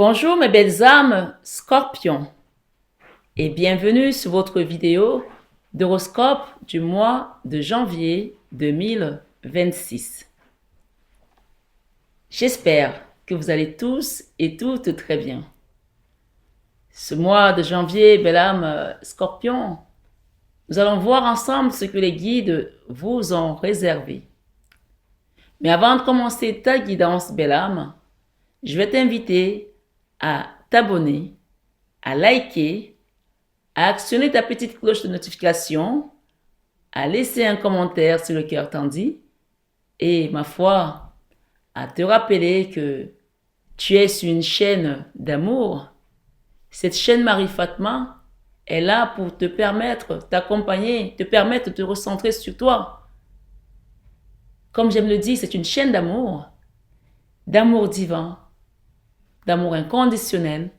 Bonjour mes belles âmes scorpions et bienvenue sur votre vidéo d'horoscope du mois de janvier 2026. J'espère que vous allez tous et toutes très bien. Ce mois de janvier, belle âme scorpion, nous allons voir ensemble ce que les guides vous ont réservé. Mais avant de commencer ta guidance, belle âme, je vais t'inviter à t'abonner, à liker, à actionner ta petite cloche de notification, à laisser un commentaire si le cœur t'en dit, et ma foi, à te rappeler que tu es sur une chaîne d'amour. Cette chaîne Marie-Fatma est là pour te permettre, t'accompagner, te permettre de te recentrer sur toi. Comme j'aime le dire, c'est une chaîne d'amour divin, d'amour inconditionnel,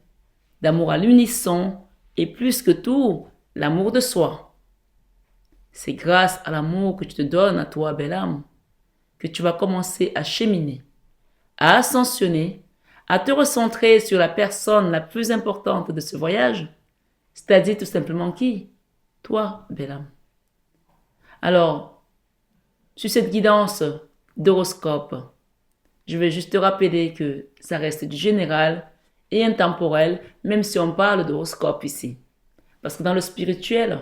d'amour à l'unisson et plus que tout, l'amour de soi. C'est grâce à l'amour que tu te donnes à toi, belle âme, que tu vas commencer à cheminer, à ascensionner, à te recentrer sur la personne la plus importante de ce voyage, c'est-à-dire tout simplement qui? Toi, belle âme. Alors, sur cette guidance d'horoscope, je vais juste te rappeler que ça reste du général et intemporel, même si on parle d'horoscope ici. Parce que dans le spirituel,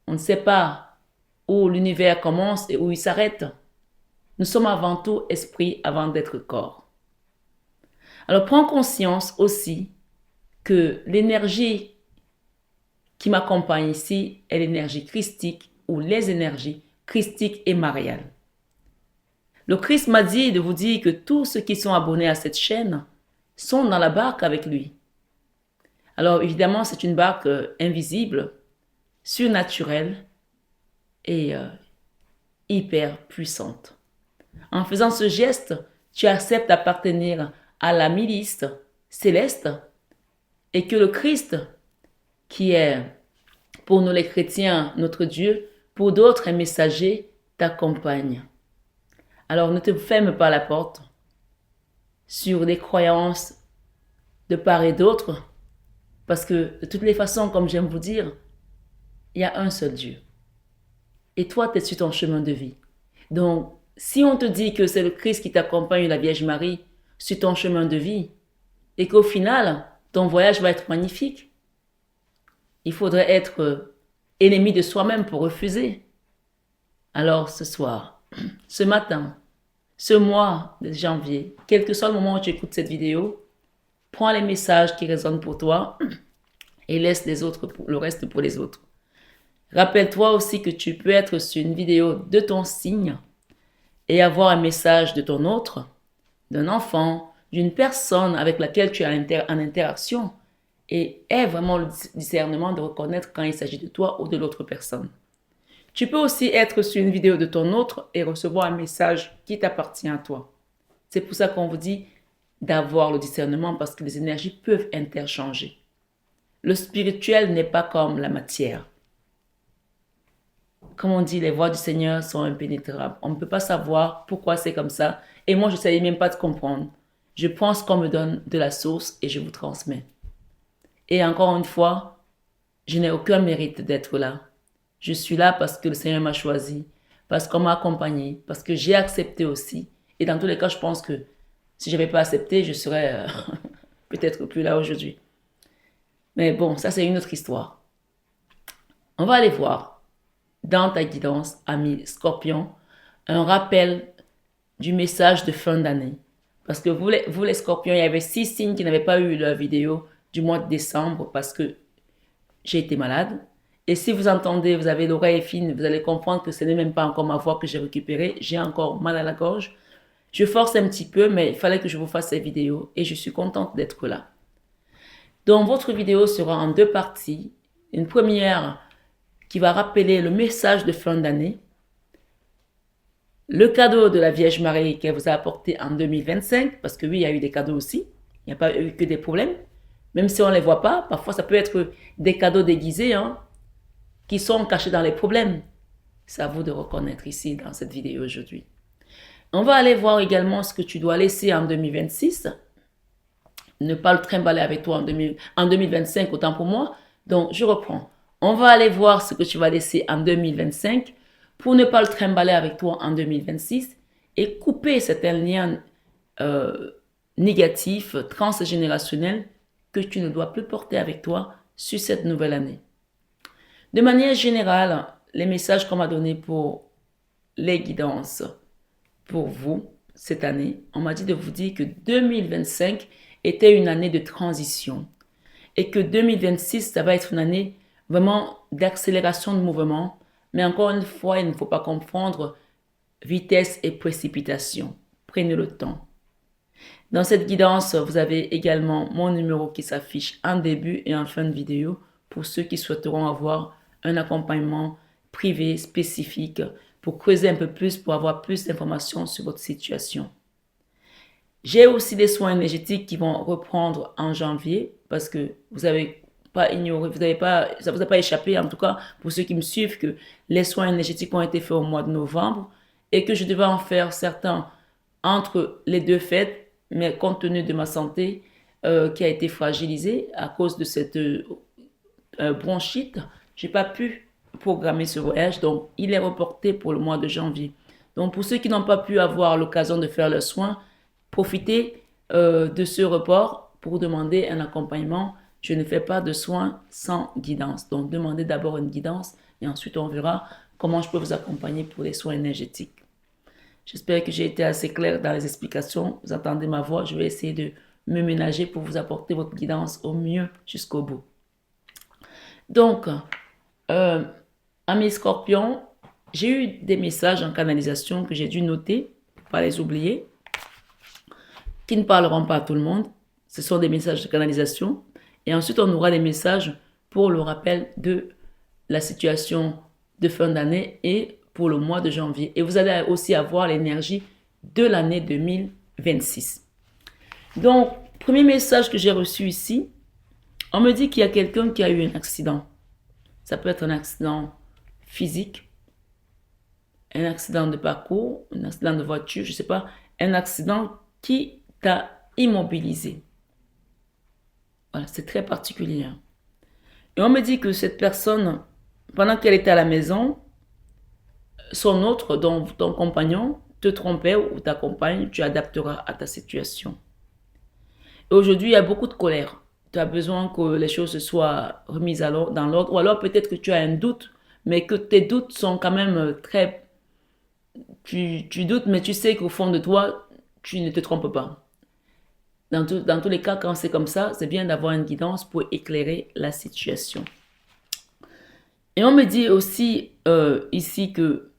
on ne sait pas où l'univers commence et où il s'arrête. Nous sommes avant tout esprit avant d'être corps. Alors prends conscience aussi que l'énergie qui m'accompagne ici est l'énergie christique ou les énergies christiques et mariales. Le Christ m'a dit de vous dire que tous ceux qui sont abonnés à cette chaîne sont dans la barque avec lui. Alors évidemment, c'est une barque invisible, surnaturelle et hyper puissante. En faisant ce geste, tu acceptes d'appartenir à la milice céleste et que le Christ, qui est pour nous les chrétiens notre Dieu, pour d'autres un messager, t'accompagne. Alors ne te ferme pas la porte sur des croyances de part et d'autre, parce que de toutes les façons, comme j'aime vous dire, il y a un seul Dieu. Et toi, tu es sur ton chemin de vie. Donc, si on te dit que c'est le Christ qui t'accompagne, la Vierge Marie, sur ton chemin de vie, et qu'au final, ton voyage va être magnifique, il faudrait être ennemi de soi-même pour refuser. Alors, ce soir, ce matin, ce mois de janvier, quel que soit le moment où tu écoutes cette vidéo, prends les messages qui résonnent pour toi et laisse le reste pour les autres. Rappelle-toi aussi que tu peux être sur une vidéo de ton signe et avoir un message de ton autre, d'un enfant, d'une personne avec laquelle tu es en interaction et aie vraiment le discernement de reconnaître quand il s'agit de toi ou de l'autre personne. Tu peux aussi être sur une vidéo de ton autre et recevoir un message qui t'appartient à toi. C'est pour ça qu'on vous dit d'avoir le discernement parce que les énergies peuvent interchanger. Le spirituel n'est pas comme la matière. Comme on dit, les voies du Seigneur sont impénétrables. On ne peut pas savoir pourquoi c'est comme ça. Et moi, je ne savais même pas de comprendre. Je pense qu'on me donne de la source et je vous transmets. Et encore une fois, je n'ai aucun mérite d'être là. Je suis là parce que le Seigneur m'a choisi, parce qu'on m'a accompagné, parce que j'ai accepté aussi. Et dans tous les cas, je pense que si je n'avais pas accepté, je serais peut-être plus là aujourd'hui. Mais bon, ça c'est une autre histoire. On va aller voir dans ta guidance, ami Scorpion, un rappel du message de fin d'année. Parce que vous les Scorpions, il y avait 6 signes qui n'avaient pas eu leur vidéo du mois de décembre parce que j'ai été malade. Et si vous entendez, vous avez l'oreille fine, vous allez comprendre que ce n'est même pas encore ma voix que j'ai récupérée. J'ai encore mal à la gorge. Je force un petit peu, mais il fallait que je vous fasse cette vidéo et je suis contente d'être là. Donc, votre vidéo sera en 2 parties. Une première qui va rappeler le message de fin d'année, le cadeau de la Vierge Marie qu'elle vous a apporté en 2025, parce que oui, il y a eu des cadeaux aussi. Il n'y a pas eu que des problèmes. Même si on ne les voit pas, parfois ça peut être des cadeaux déguisés, qui sont cachés dans les problèmes. C'est à vous de reconnaître ici dans cette vidéo aujourd'hui. On va aller voir également ce que tu dois laisser en 2026 ne pas le trimballer avec toi en 2025, autant pour moi. Donc, je reprends. On va aller voir ce que tu vas laisser en 2025 pour ne pas le trimballer avec toi en 2026 et couper certains liens négatifs, transgénérationnels que tu ne dois plus porter avec toi sur cette nouvelle année. De manière générale, les messages qu'on m'a donnés pour les guidances pour vous cette année, on m'a dit de vous dire que 2025 était une année de transition et que 2026, ça va être une année vraiment d'accélération de mouvement. Mais encore une fois, il ne faut pas confondre vitesse et précipitation. Prenez le temps. Dans cette guidance, vous avez également mon numéro qui s'affiche en début et en fin de vidéo pour ceux qui souhaiteront avoir un accompagnement privé spécifique pour creuser un peu plus, pour avoir plus d'informations sur votre situation. J'ai aussi des soins énergétiques qui vont reprendre en janvier parce que vous n'avez pas ignoré, ça vous a pas échappé, en tout cas pour ceux qui me suivent, que les soins énergétiques ont été faits au mois de novembre et que je devais en faire certains entre les deux fêtes, mais compte tenu de ma santé qui a été fragilisée à cause de cette bronchite, j'ai pas pu programmer ce voyage, donc il est reporté pour le mois de janvier. Donc pour ceux qui n'ont pas pu avoir l'occasion de faire leurs soins, profitez de ce report pour demander un accompagnement. Je ne fais pas de soins sans guidance. Donc demandez d'abord une guidance et ensuite on verra comment je peux vous accompagner pour les soins énergétiques. J'espère que j'ai été assez clair dans les explications. Vous entendez ma voix, je vais essayer de me ménager pour vous apporter votre guidance au mieux jusqu'au bout. Donc, amis Scorpions, j'ai eu des messages en canalisation que j'ai dû noter, pour ne pas les oublier, qui ne parleront pas à tout le monde. Ce sont des messages de canalisation. Et ensuite, on aura des messages pour le rappel de la situation de fin d'année et pour le mois de janvier. Et vous allez aussi avoir l'énergie de l'année 2026. Donc, premier message que j'ai reçu ici, on me dit qu'il y a quelqu'un qui a eu un accident. Ça peut être un accident physique, un accident de parcours, un accident de voiture, je ne sais pas, un accident qui t'a immobilisé. Voilà, c'est très particulier. Et on me dit que cette personne, pendant qu'elle était à la maison, son autre, ton compagnon, te trompait ou ta compagne, tu adapteras à ta situation. Et aujourd'hui, il y a beaucoup de colère. Tu as besoin que les choses soient remises dans l'ordre. Ou alors peut-être que tu as un doute, mais que tes doutes sont quand même très... Tu doutes, mais tu sais qu'au fond de toi, tu ne te trompes pas. Dans tous les cas, quand c'est comme ça, c'est bien d'avoir une guidance pour éclairer la situation. Et on me dit aussi ici que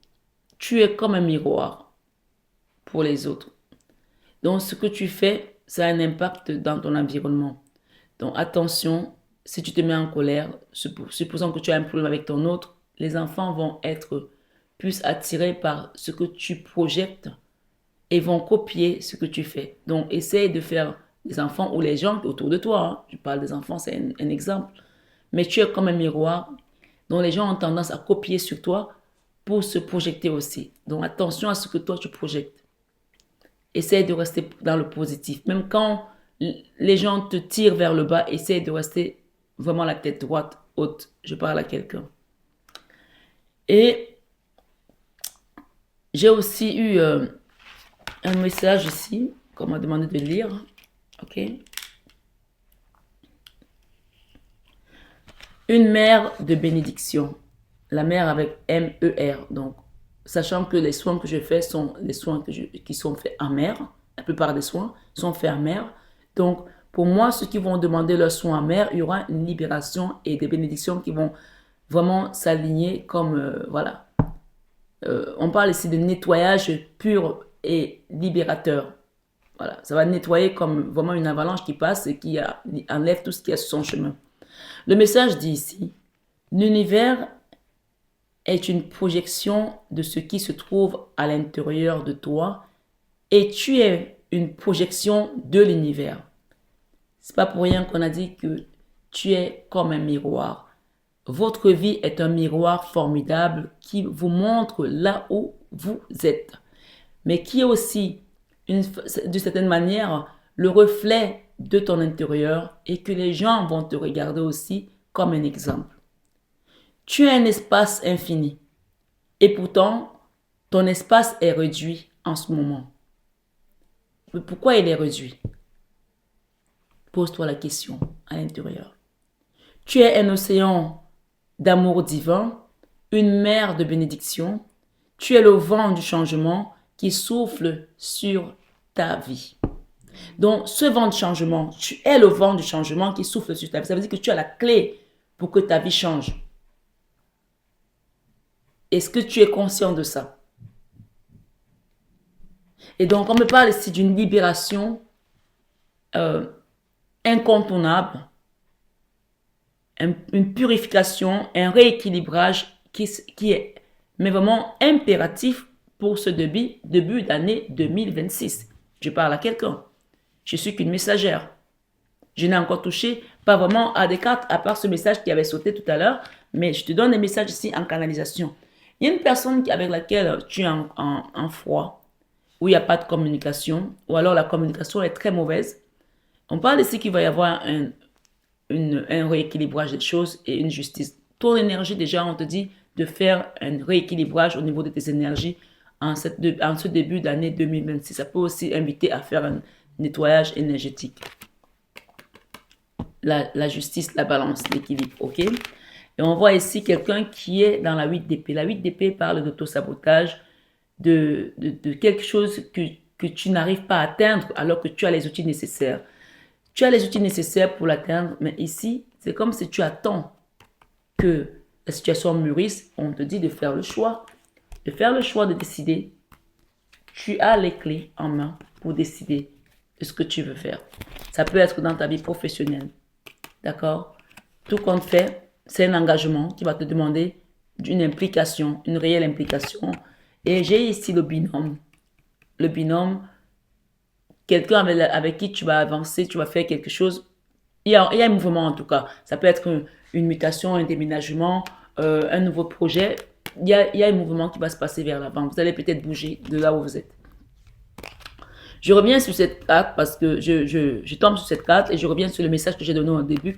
tu es comme un miroir pour les autres. Donc, ce que tu fais, ça a un impact dans ton environnement. Donc, attention, si tu te mets en colère, supposons que tu as un problème avec ton autre, les enfants vont être plus attirés par ce que tu projettes et vont copier ce que tu fais. Donc, essaye de faire les enfants ou les gens autour de toi. Hein. Je parle des enfants, c'est un exemple. Mais tu es comme un miroir dont les gens ont tendance à copier sur toi pour se projeter aussi. Donc, attention à ce que toi, tu projettes. Essaye de rester dans le positif. Même quand les gens te tirent vers le bas, essaye de rester vraiment la tête droite, haute. Je parle à quelqu'un. Et j'ai aussi eu un message ici qu'on m'a demandé de lire. OK. Une mère de bénédiction. La mère avec M-E-R. Donc, sachant que les soins que je fais sont les soins qui sont faits en mer. La plupart des soins sont faits en mer. Donc, pour moi, ceux qui vont demander leurs soins en mer, il y aura une libération et des bénédictions qui vont vraiment s'aligner comme, voilà. On parle ici de nettoyage pur et libérateur. Voilà, ça va nettoyer comme vraiment une avalanche qui passe et qui enlève tout ce qui est sur son chemin. Le message dit ici, l'univers est une projection de ce qui se trouve à l'intérieur de toi et tu es une projection de l'univers. C'est pas pour rien qu'on a dit que tu es comme un miroir. Votre vie est un miroir formidable qui vous montre là où vous êtes, mais qui est aussi, d'une certaine manière, le reflet de ton intérieur et que les gens vont te regarder aussi comme un exemple. Tu as un espace infini et pourtant, ton espace est réduit en ce moment. Mais pourquoi il est réduit? Pose-toi la question à l'intérieur. Tu es un océan d'amour divin, une mer de bénédiction. Tu es le vent du changement qui souffle sur ta vie. Donc, ce vent de changement, tu es le vent du changement qui souffle sur ta vie. Ça veut dire que tu as la clé pour que ta vie change. Est-ce que tu es conscient de ça? Et donc, on me parle ici d'une libération incontournable, une purification, un rééquilibrage qui est mais vraiment impératif pour ce début d'année 2026. Je parle à quelqu'un. Je suis qu'une messagère. Je n'ai encore touché pas vraiment à des cartes, à part ce message qui avait sauté tout à l'heure, mais je te donne des messages ici en canalisation. Il y a une personne avec laquelle tu es en froid, où il n'y a pas de communication, ou alors la communication est très mauvaise. On parle ici qu'il va y avoir un rééquilibrage des choses et une justice. Ton énergie, déjà, on te dit de faire un rééquilibrage au niveau de tes énergies en ce début d'année 2026. Ça peut aussi inviter à faire un nettoyage énergétique. La justice, la balance, l'équilibre, ok? Et on voit ici quelqu'un qui est dans la 8 d'épée. La 8 d'épée parle d'auto-sabotage, de quelque chose que tu n'arrives pas à atteindre alors que tu as les outils nécessaires. Tu as les outils nécessaires pour l'atteindre, mais ici, c'est comme si tu attends que la situation mûrisse. On te dit de faire le choix, de décider. Tu as les clés en main pour décider de ce que tu veux faire. Ça peut être dans ta vie professionnelle, d'accord? Tout compte fait, c'est un engagement qui va te demander une implication, une réelle implication. Et j'ai ici le binôme. Le binôme, quelqu'un avec qui tu vas avancer, tu vas faire quelque chose. Il y a un mouvement en tout cas. Ça peut être une mutation, un déménagement, un nouveau projet. Il y a un mouvement qui va se passer vers l'avant. Vous allez peut-être bouger de là où vous êtes. Je reviens sur cette carte parce que je tombe sur cette carte et je reviens sur le message que j'ai donné au début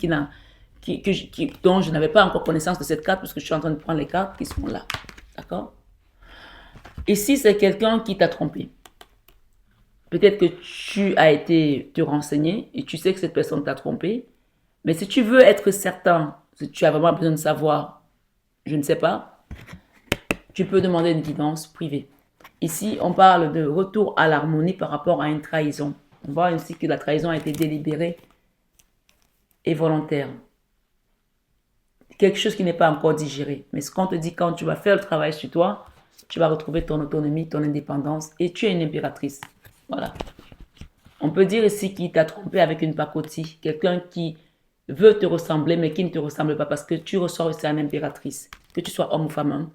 dont je n'avais pas encore connaissance de cette carte parce que je suis en train de prendre les cartes qui sont là. D'accord? Ici, c'est quelqu'un qui t'a trompé. Peut-être que tu as été te renseigner et tu sais que cette personne t'a trompé. Mais si tu veux être certain, si tu as vraiment besoin de savoir, je ne sais pas, tu peux demander une guidance privée. Ici, on parle de retour à l'harmonie par rapport à une trahison. On voit ainsi que la trahison a été délibérée et volontaire. Quelque chose qui n'est pas encore digéré. Mais ce qu'on te dit, quand tu vas faire le travail sur toi, tu vas retrouver ton autonomie, ton indépendance et tu es une impératrice. Voilà. On peut dire ici qu'il t'a trompé avec une pacotille. Quelqu'un qui veut te ressembler mais qui ne te ressemble pas parce que tu ressors aussi une impératrice. Que tu sois homme ou femme.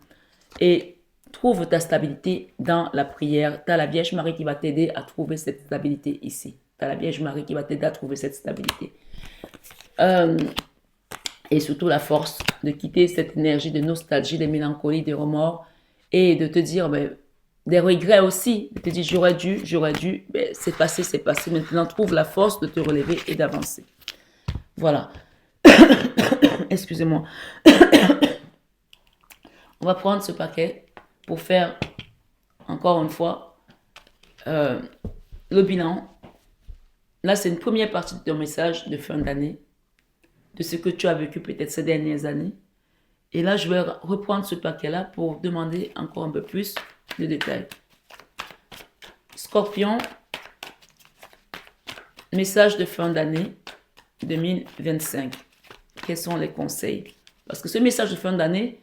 Et trouve ta stabilité dans la prière. Tu as la Vierge Marie qui va t'aider à trouver cette stabilité ici. Tu as la Vierge Marie qui va t'aider à trouver cette stabilité. Et surtout la force de quitter cette énergie de nostalgie, de mélancolie, de remords et de te dire, des regrets aussi, de te dire j'aurais dû, c'est passé. Maintenant, trouve la force de te relever et d'avancer. Voilà. Excusez-moi. On va prendre ce paquet pour faire, encore une fois, le bilan. Là, c'est une première partie de ton message de fin d'année, de ce que tu as vécu peut-être ces dernières années. Et là, je vais reprendre ce paquet-là pour demander encore un peu plus de détails. Scorpion, message de fin d'année 2025. Quels sont les conseils? Parce que ce message de fin d'année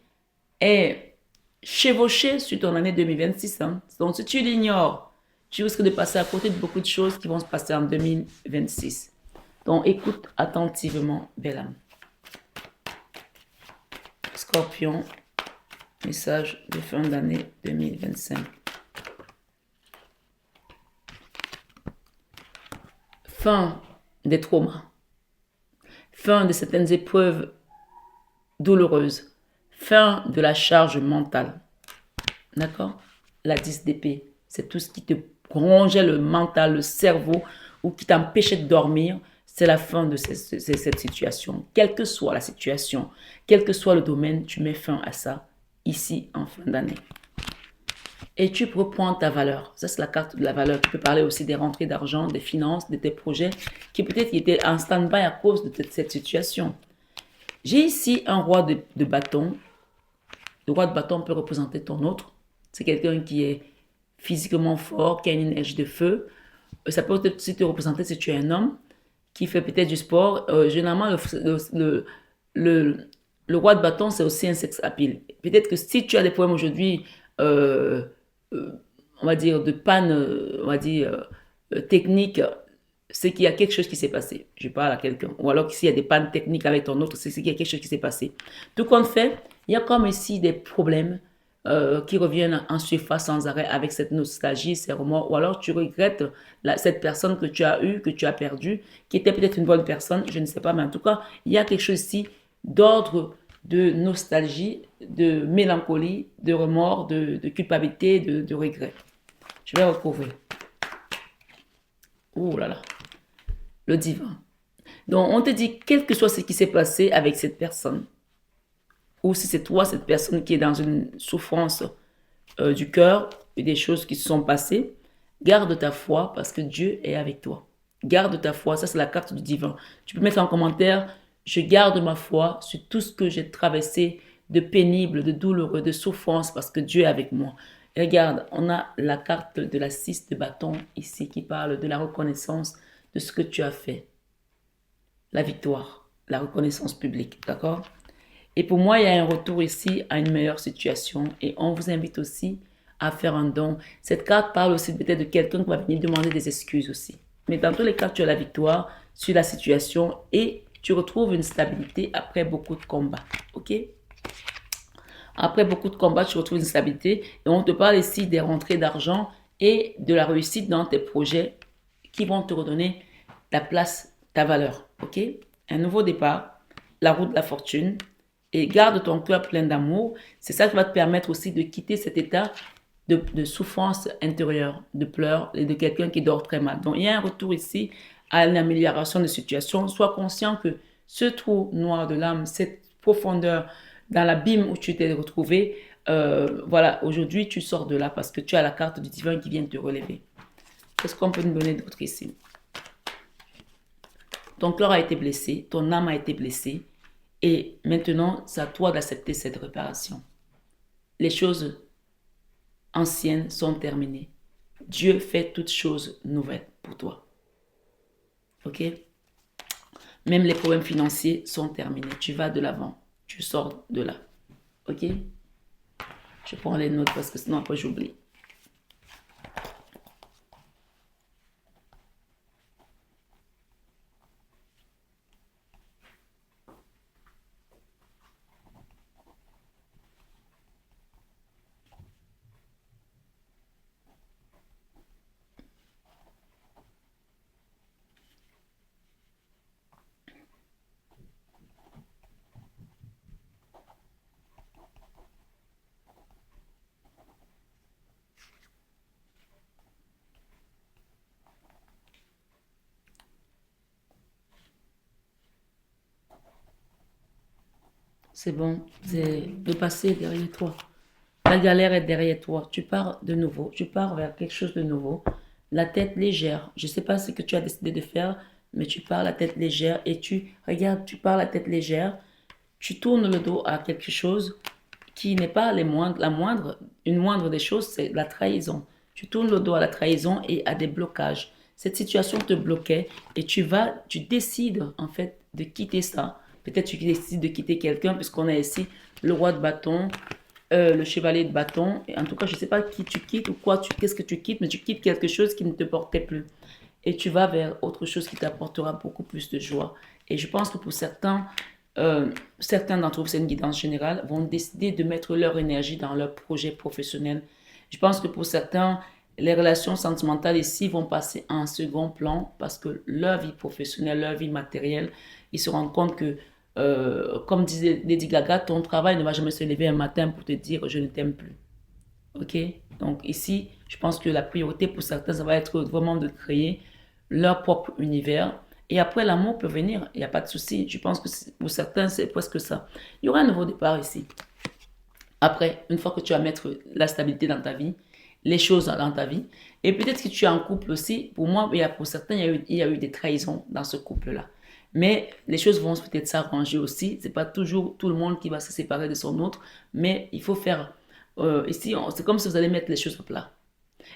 est chevauché sur ton année 2026. Hein. Donc, si tu l'ignores, tu risques de passer à côté de beaucoup de choses qui vont se passer en 2026. Donc, écoute attentivement, belle âme. Scorpion, message de fin d'année 2025. Fin des traumas. Fin de certaines épreuves douloureuses. Fin de la charge mentale. D'accord? La 10 d'épée, c'est tout ce qui te rongeait le mental, le cerveau, ou qui t'empêchait de dormir. c'est la fin de cette situation. Quelle que soit la situation, quel que soit le domaine, tu mets fin à ça ici en fin d'année. Et tu reprends ta valeur. Ça, c'est la carte de la valeur. Tu peux parler aussi des rentrées d'argent, des finances, de tes projets qui peut-être étaient en stand-by à cause de cette situation. J'ai ici un roi de bâton. Le roi de bâton peut représenter ton autre. C'est quelqu'un qui est physiquement fort, qui a une énergie de feu. Ça peut aussi te représenter si tu es un homme qui fait peut-être du sport. Généralement, le roi de bâton, c'est aussi un sex appeal. Peut-être que si tu as des problèmes aujourd'hui, on va dire, de panne, on va dire, technique, c'est qu'il y a quelque chose qui s'est passé. Je parle à quelqu'un. Ou alors s'il y a des pannes techniques avec ton autre, c'est qu'il y a quelque chose qui s'est passé. Tout compte fait, il y a comme ici des problèmes qui reviennent en surface sans arrêt avec cette nostalgie, ces remords, ou alors tu regrettes cette personne que tu as eue, que tu as perdue, qui était peut-être une bonne personne, je ne sais pas, mais en tout cas, il y a quelque chose ici d'ordre de nostalgie, de mélancolie, de remords, de culpabilité, de regret. Je vais retrouver. Oh là là. Le divin. Donc, on te dit, quel que soit ce qui s'est passé avec cette personne, ou si c'est toi, cette personne qui est dans une souffrance du cœur et des choses qui se sont passées, garde ta foi parce que Dieu est avec toi. Garde ta foi, ça c'est la carte du divin. Tu peux mettre en commentaire, je garde ma foi sur tout ce que j'ai traversé de pénible, de douloureux, de souffrance parce que Dieu est avec moi. Et regarde, on a la carte de la 6 de bâton ici qui parle de la reconnaissance de ce que tu as fait. La victoire, la reconnaissance publique, d'accord? Et pour moi, il y a un retour ici à une meilleure situation. Et on vous invite aussi à faire un don. Cette carte parle aussi peut-être de quelqu'un qui va venir demander des excuses aussi. Mais dans tous les cas, tu as la victoire sur la situation et tu retrouves une stabilité après beaucoup de combats. OK? Après beaucoup de combats, tu retrouves une stabilité. Et on te parle ici des rentrées d'argent et de la réussite dans tes projets qui vont te redonner ta place, ta valeur. OK? Un nouveau départ, la route de la fortune. Et garde ton cœur plein d'amour. C'est ça qui va te permettre aussi de quitter cet état de souffrance intérieure, de pleurs et de quelqu'un qui dort très mal. Donc, il y a un retour ici à une amélioration de situation. Sois conscient que ce trou noir de l'âme, cette profondeur dans l'abîme où tu t'es retrouvé, voilà, aujourd'hui, tu sors de là parce que tu as la carte du divin qui vient te relever. Qu'est-ce qu'on peut nous donner d'autre ici? Ton cœur a été blessé, ton âme a été blessée. Et maintenant, c'est à toi d'accepter cette réparation. Les choses anciennes sont terminées. Dieu fait toutes choses nouvelles pour toi. OK? Même les problèmes financiers sont terminés. Tu vas de l'avant. Tu sors de là. OK? Je prends les notes parce que sinon après j'oublie. C'est bon, c'est le passé derrière toi. La galère est derrière toi. Tu pars de nouveau. Tu pars vers quelque chose de nouveau. La tête légère. Je ne sais pas ce que tu as décidé de faire, mais tu pars la tête légère et regarde, tu pars la tête légère. Tu tournes le dos à quelque chose qui n'est pas une moindre des choses, c'est la trahison. Tu tournes le dos à la trahison et à des blocages. Cette situation te bloquait et tu décides en fait de quitter ça. Peut-être tu décides de quitter quelqu'un puisqu'on a ici le roi de bâton, le chevalier de bâton. Et en tout cas, je ne sais pas qui tu quittes ou qu'est-ce que tu quittes, mais tu quittes quelque chose qui ne te portait plus. Et tu vas vers autre chose qui t'apportera beaucoup plus de joie. Et je pense que pour certains d'entre vous, c'est une guidance générale, vont décider de mettre leur énergie dans leur projet professionnel. Je pense que pour certains, les relations sentimentales ici vont passer en second plan parce que leur vie professionnelle, leur vie matérielle, ils se rendent compte que, comme disait Lady Gaga, ton travail ne va jamais se lever un matin pour te dire je ne t'aime plus. OK? Donc ici, je pense que la priorité pour certains, ça va être vraiment de créer leur propre univers Et après, l'amour peut venir, il n'y a pas de souci. Je pense que pour certains, c'est presque ça. Il y aura un nouveau départ ici. Après, une fois que tu vas mettre la stabilité dans ta vie, les choses dans ta vie, et peut-être que tu es en couple aussi, pour moi, pour certains, il y a eu des trahisons dans ce couple-là. Mais les choses vont peut-être s'arranger aussi. C'est pas toujours tout le monde qui va se séparer de son autre, mais il faut faire... ici, c'est comme si vous allez mettre les choses à plat.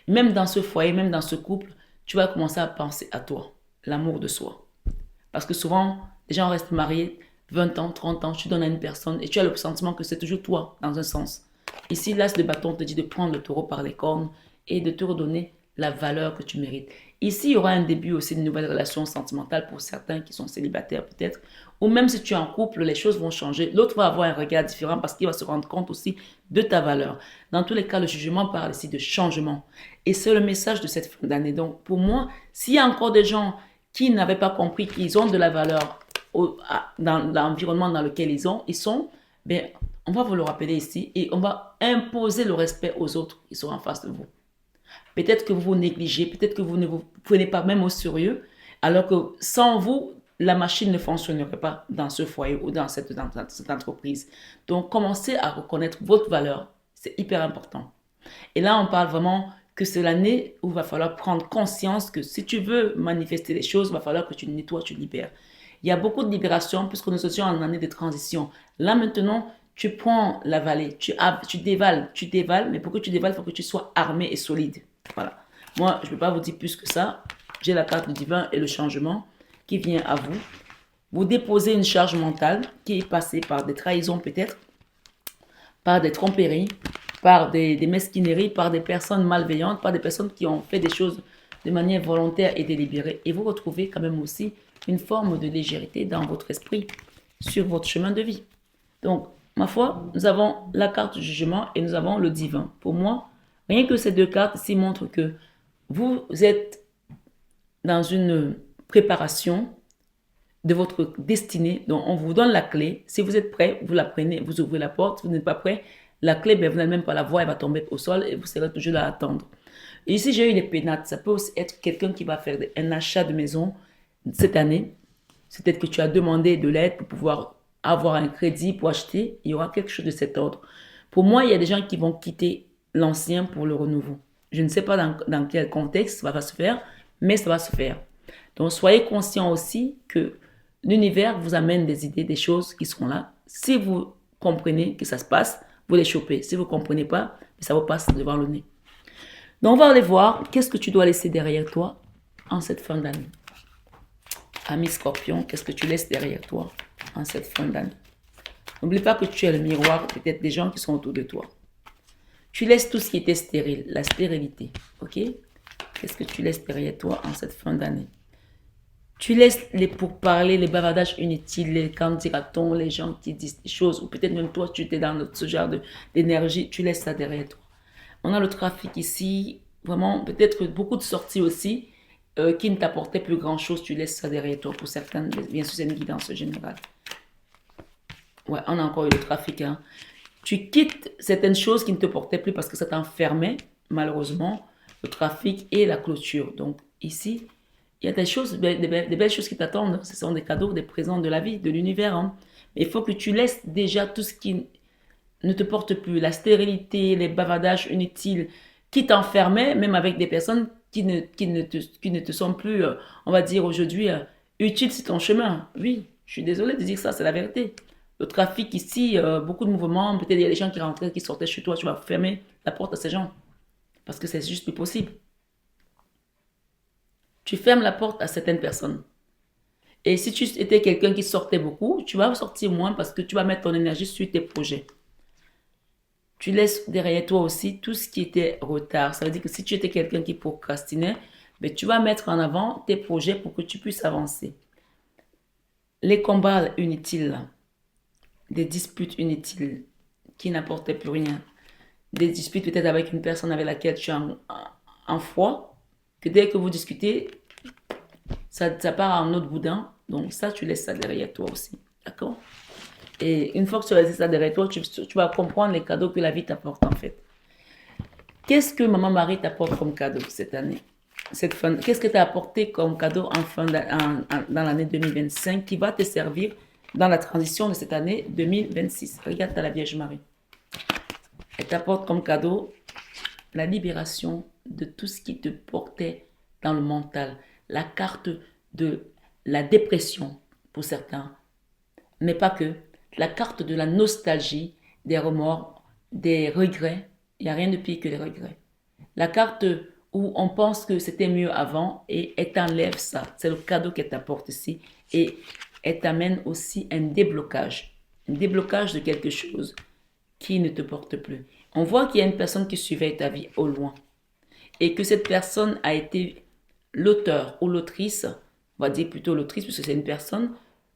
Même dans ce foyer, même dans ce couple, tu vas commencer à penser à toi, l'amour de soi. Parce que souvent, les gens restent mariés 20 ans, 30 ans, tu donnes à une personne et tu as le sentiment que c'est toujours toi, dans un sens. Ici, l'as de bâton te dit de prendre le taureau par les cornes et de te redonner la valeur que tu mérites. Ici, il y aura un début aussi d'une nouvelle relation sentimentale pour certains qui sont célibataires peut-être. Ou même si tu es en couple, les choses vont changer. L'autre va avoir un regard différent parce qu'il va se rendre compte aussi de ta valeur. Dans tous les cas, le jugement parle ici de changement. Et c'est le message de cette fin d'année. Donc, pour moi, s'il y a encore des gens qui n'avaient pas compris qu'ils ont de la valeur dans l'environnement dans lequel ils sont, ben, on va vous le rappeler ici et on va imposer le respect aux autres qui sont en face de vous. Peut-être que vous vous négligez, peut-être que vous ne vous prenez pas même au sérieux, alors que sans vous, la machine ne fonctionnerait pas dans ce foyer ou dans cette entreprise. Donc, commencez à reconnaître votre valeur. C'est hyper important. Et là, on parle vraiment que c'est l'année où il va falloir prendre conscience que si tu veux manifester les choses, il va falloir que tu nettoies, tu libères. Il y a beaucoup de libération puisque nous sommes en année de transition. Là, maintenant, tu prends la vallée, tu dévales, mais pour que tu dévales, il faut que tu sois armé et solide. Voilà. Moi, je ne peux pas vous dire plus que ça. J'ai la carte du divin et le changement qui vient à vous. Vous déposez une charge mentale qui est passée par des trahisons peut-être, par des tromperies, par des mesquineries, par des personnes malveillantes, par des personnes qui ont fait des choses de manière volontaire et délibérée. Et vous retrouvez quand même aussi une forme de légèreté dans votre esprit sur votre chemin de vie. Donc, ma foi, nous avons la carte du jugement et nous avons le divin. Pour moi, rien que ces deux cartes ici montrent que vous êtes dans une préparation de votre destinée. Donc, on vous donne la clé. Si vous êtes prêt, vous la prenez, vous ouvrez la porte. Si vous n'êtes pas prêt, la clé, ben, vous n'allez même pas la voir, elle va tomber au sol et vous serez toujours là à attendre. Et ici, j'ai eu des pénates. Ça peut aussi être quelqu'un qui va faire un achat de maison cette année. C'est peut-être que tu as demandé de l'aide pour pouvoir avoir un crédit pour acheter. Il y aura quelque chose de cet ordre. Pour moi, il y a des gens qui vont quitter l'ancien pour le renouveau. Je ne sais pas dans quel contexte ça va se faire, mais ça va se faire. Donc, soyez conscient aussi que l'univers vous amène des idées, des choses qui seront là. Si vous comprenez que ça se passe, vous les chopez. Si vous ne comprenez pas, ça vous passe devant le nez. Donc, on va aller voir qu'est-ce que tu dois laisser derrière toi en cette fin d'année. Ami Scorpion, qu'est-ce que tu laisses derrière toi en cette fin d'année? N'oublie pas que tu es le miroir peut-être des gens qui sont autour de toi. Tu laisses tout ce qui était stérile, la stérilité, ok? Qu'est-ce que tu laisses derrière toi en cette fin d'année? Tu laisses les pourparlers, les bavardages inutiles, les candidatons, les gens qui disent des choses, ou peut-être même toi, tu étais dans ce genre d'énergie, tu laisses ça derrière toi. On a le trafic ici, vraiment, peut-être beaucoup de sorties aussi, qui ne t'apportaient plus grand-chose, tu laisses ça derrière toi. Pour certains, bien sûr, c'est une guidance générale. Ouais, on a encore eu le trafic. Hein. Tu quittes certaines choses qui ne te portaient plus parce que ça t'enfermait, malheureusement, le trafic et la clôture. Donc ici, il y a des choses, des belles choses qui t'attendent. Ce sont des cadeaux, des présents de la vie, de l'univers. Hein. Mais il faut que tu laisses déjà tout ce qui ne te porte plus. La stérilité, les bavardages inutiles qui t'enfermaient, même avec des personnes qui ne te sont plus, on va dire aujourd'hui, utiles sur ton chemin. Oui, je suis désolée de dire ça, c'est la vérité. Le trafic ici, beaucoup de mouvements, peut-être il y a des gens qui rentraient, qui sortaient chez toi, tu vas fermer la porte à ces gens. Parce que c'est juste plus possible. Tu fermes la porte à certaines personnes. Et si tu étais quelqu'un qui sortait beaucoup, tu vas sortir moins parce que tu vas mettre ton énergie sur tes projets. Tu laisses derrière toi aussi tout ce qui était retard. Ça veut dire que si tu étais quelqu'un qui procrastinait, ben, tu vas mettre en avant tes projets pour que tu puisses avancer. Les combats inutiles, des disputes inutiles qui n'apportaient plus rien, des disputes peut-être avec une personne avec laquelle tu es en foi, que dès que vous discutez, ça part en autre boudin. Donc ça, tu laisses ça derrière toi aussi. D'accord? Et une fois que tu as laissé ça derrière toi, tu vas comprendre les cadeaux que la vie t'apporte en fait. Qu'est-ce que Maman Marie t'apporte comme cadeau cette année? qu'est-ce que tu as apporté comme cadeau dans l'année 2025 qui va te servir dans la transition de cette année 2026. Regarde, tu as la Vierge Marie. Elle t'apporte comme cadeau la libération de tout ce qui te portait dans le mental. La carte de la dépression pour certains, mais pas que. La carte de la nostalgie, des remords, des regrets. Il n'y a rien de pire que les regrets. La carte où on pense que c'était mieux avant et elle t'enlève ça. C'est le cadeau qu'elle t'apporte ici. Et elle t'amène aussi un déblocage. Un déblocage de quelque chose qui ne te porte plus. On voit qu'il y a une personne qui suivait ta vie au loin. Et que cette personne a été l'auteur ou l'autrice, on va dire plutôt l'autrice, puisque c'est une personne,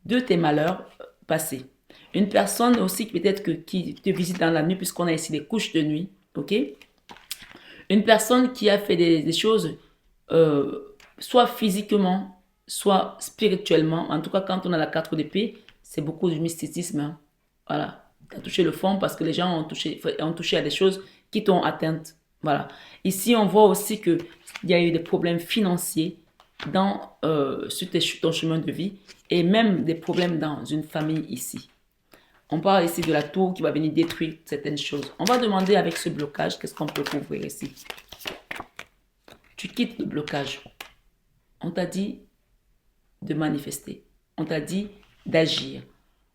de tes malheurs passés. Une personne aussi peut-être qui te visite dans la nuit, puisqu'on a ici des couches de nuit, ok? Une personne qui a fait des choses, soit physiquement, soit spirituellement. En tout cas, quand on a la 4 d'épée, c'est beaucoup du mysticisme. Hein. Voilà. Tu as touché le fond parce que les gens ont touché à des choses qui t'ont atteinte. Voilà. Ici, on voit aussi qu'il y a eu des problèmes financiers sur ton chemin de vie et même des problèmes dans une famille ici. On parle ici de la tour qui va venir détruire certaines choses. On va demander avec ce blocage, qu'est-ce qu'on peut couvrir ici? Tu quittes le blocage. On t'a dit de manifester. On t'a dit d'agir.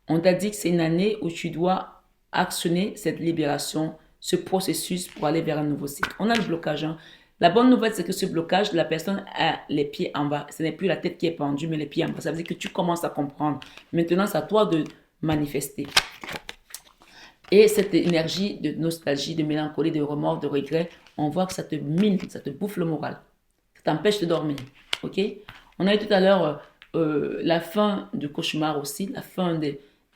On t'a dit que c'est une année où tu dois actionner cette libération, ce processus pour aller vers un nouveau cycle. On a le blocage. Hein. La bonne nouvelle, c'est que ce blocage, la personne a les pieds en bas. Ce n'est plus la tête qui est pendue, mais les pieds en bas. Ça veut dire que tu commences à comprendre. Maintenant, c'est à toi de manifester. Et cette énergie de nostalgie, de mélancolie, de remords, de regret, on voit que ça te mine, ça te bouffe le moral. Ça t'empêche de dormir. Ok? On a eu tout à l'heure la fin du cauchemar aussi, la fin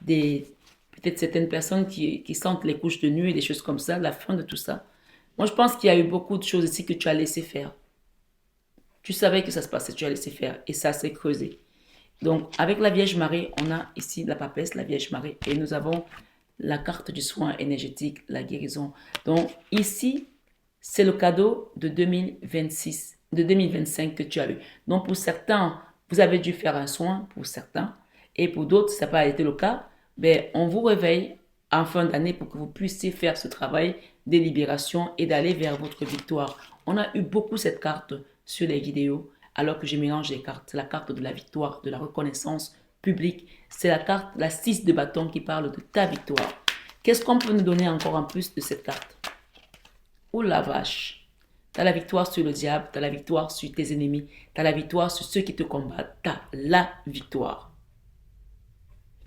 des peut-être certaines personnes qui sentent les couches de nuit et des choses comme ça, la fin de tout ça. Moi, je pense qu'il y a eu beaucoup de choses ici que tu as laissé faire. Tu savais que ça se passait, tu as laissé faire et ça s'est creusé. Donc, avec la Vierge Marie, on a ici la papesse, la Vierge Marie, et nous avons la carte du soin énergétique, la guérison. Donc, ici, c'est le cadeau de 2026, de 2025 que tu as eu. Donc, pour certains, vous avez dû faire un soin, pour certains, et pour d'autres, ça n'a pas été le cas. Ben, on vous réveille en fin d'année pour que vous puissiez faire ce travail de libération et d'aller vers votre victoire. On a eu beaucoup cette carte sur les vidéos, alors que je mélange les cartes. C'est la carte de la victoire, de la reconnaissance publique. C'est la carte, la 6 de bâton qui parle de ta victoire. Qu'est-ce qu'on peut nous donner encore en plus de cette carte? Oh la vache! Tu as la victoire sur le diable, tu as la victoire sur tes ennemis, tu as la victoire sur ceux qui te combattent. Tu as la victoire.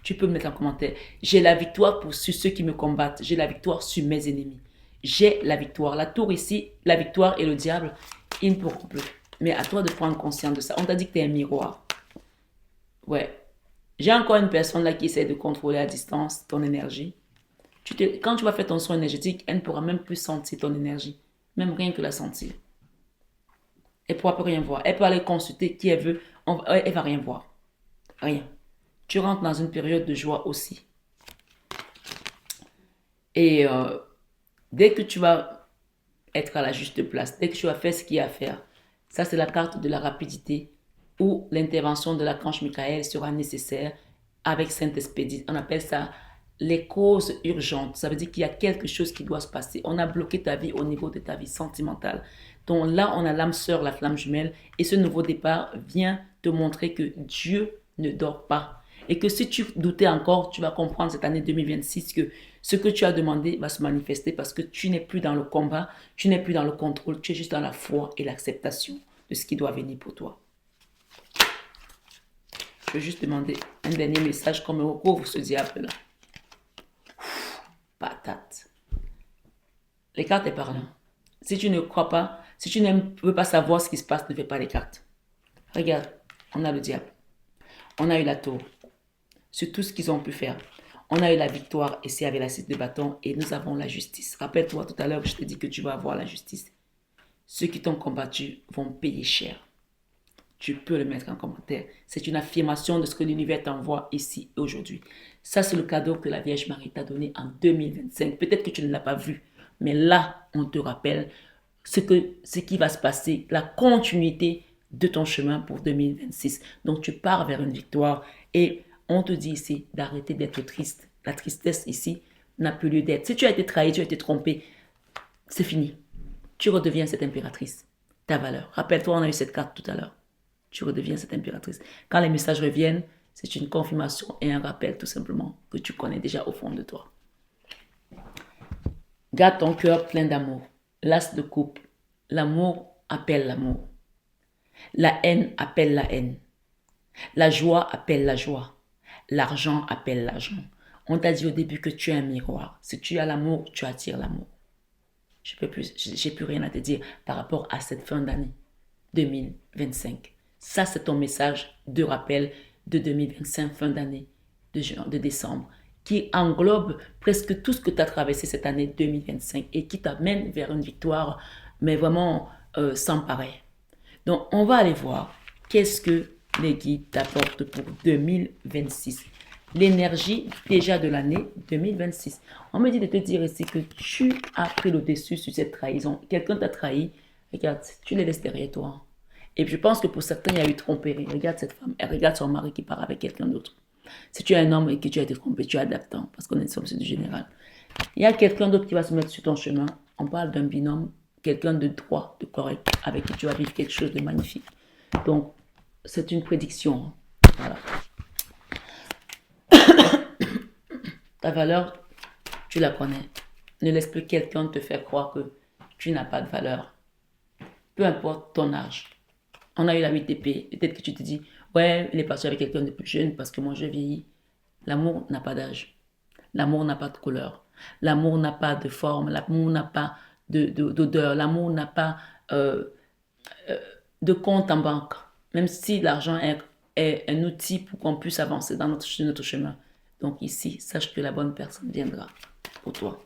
Tu peux me mettre en commentaire. J'ai la victoire sur ceux qui me combattent. J'ai la victoire sur mes ennemis. J'ai la victoire. La tour ici, la victoire et le diable, ils ne pourront plus. Mais à toi de prendre conscience de ça. On t'a dit que tu es un miroir. Ouais. J'ai encore une personne là qui essaie de contrôler à distance ton énergie. Quand tu vas faire ton soin énergétique, elle ne pourra même plus sentir ton énergie. Même rien que la sentir. Elle ne pourra plus rien voir. Elle peut aller consulter qui elle veut. Elle ne va rien voir. Rien. Tu rentres dans une période de joie aussi. Et dès que tu vas être à la juste place, dès que tu vas faire ce qu'il y a à faire, ça c'est la carte de la rapidité où l'intervention de l'archange Michael sera nécessaire avec Saint-Expédie. On appelle ça les causes urgentes. Ça veut dire qu'il y a quelque chose qui doit se passer. On a bloqué ta vie au niveau de ta vie sentimentale. Donc là, on a l'âme sœur, la flamme jumelle. Et ce nouveau départ vient te montrer que Dieu ne dort pas. Et que si tu doutais encore, tu vas comprendre cette année 2026 que ce que tu as demandé va se manifester parce que tu n'es plus dans le combat, tu n'es plus dans le contrôle, tu es juste dans la foi et l'acceptation de ce qui doit venir pour toi. Je vais juste demander un dernier message qu'on me recouvre ce diable-là. Patate. Les cartes est parlant. Si tu ne crois pas, si tu ne veux pas savoir ce qui se passe, ne fais pas les cartes. Regarde, on a le diable. On a eu la tour. Sur tout ce qu'ils ont pu faire. On a eu la victoire ici avec la 6 de bâton et nous avons la justice. Rappelle-toi tout à l'heure, je te dis que tu vas avoir la justice. Ceux qui t'ont combattu vont payer cher. Tu peux le mettre en commentaire. C'est une affirmation de ce que l'univers t'envoie ici et aujourd'hui. Ça, c'est le cadeau que la Vierge Marie t'a donné en 2025. Peut-être que tu ne l'as pas vu, mais là, on te rappelle ce qui va se passer, la continuité de ton chemin pour 2026. Donc, tu pars vers une victoire et on te dit ici d'arrêter d'être triste. La tristesse ici n'a plus lieu d'être. Si tu as été trahi, tu as été trompé, c'est fini. Tu redeviens cette impératrice. Ta valeur. Rappelle-toi, on a eu cette carte tout à l'heure. Tu redeviens cette impératrice. Quand les messages reviennent, c'est une confirmation et un rappel tout simplement que tu connais déjà au fond de toi. Garde ton cœur plein d'amour. L'as de coupe. L'amour appelle l'amour. La haine appelle la haine. La joie appelle la joie. L'argent appelle l'argent. On t'a dit au début que tu es un miroir. Si tu as l'amour, tu attires l'amour. Je peux plus, j'ai plus rien à te dire par rapport à cette fin d'année 2025. Ça, c'est ton message de rappel de 2025, fin d'année de décembre, qui englobe presque tout ce que tu as traversé cette année 2025 et qui t'amène vers une victoire, mais vraiment sans pareil. Donc, on va aller voir qu'est-ce que les guides t'apportent pour 2026. L'énergie déjà de l'année 2026. On me dit de te dire ici que tu as pris le dessus sur cette trahison. Quelqu'un t'a trahi. Regarde, tu les laisses derrière toi. Et je pense que pour certains, il y a eu tromperie. Regarde cette femme, elle regarde son mari qui part avec quelqu'un d'autre. Si tu es un homme et que tu as été trompé, tu es adaptant, parce qu'on est sur du général. Il y a quelqu'un d'autre qui va se mettre sur ton chemin. On parle d'un binôme, quelqu'un de droit, de correct, avec qui tu vas vivre quelque chose de magnifique. Donc, c'est une prédiction. Voilà. Ta valeur, tu la connais. Ne laisse plus quelqu'un te faire croire que tu n'as pas de valeur. Peu importe ton âge. On a eu la 8 d'épée. Peut-être que tu te dis, ouais, il est parti avec quelqu'un de plus jeune parce que moi, je vieillis. L'amour n'a pas d'âge. L'amour n'a pas de couleur. L'amour n'a pas de forme. L'amour n'a pas d'odeur. L'amour n'a pas de compte en banque. Même si l'argent est un outil pour qu'on puisse avancer dans notre chemin. Donc ici, sache que la bonne personne viendra pour toi.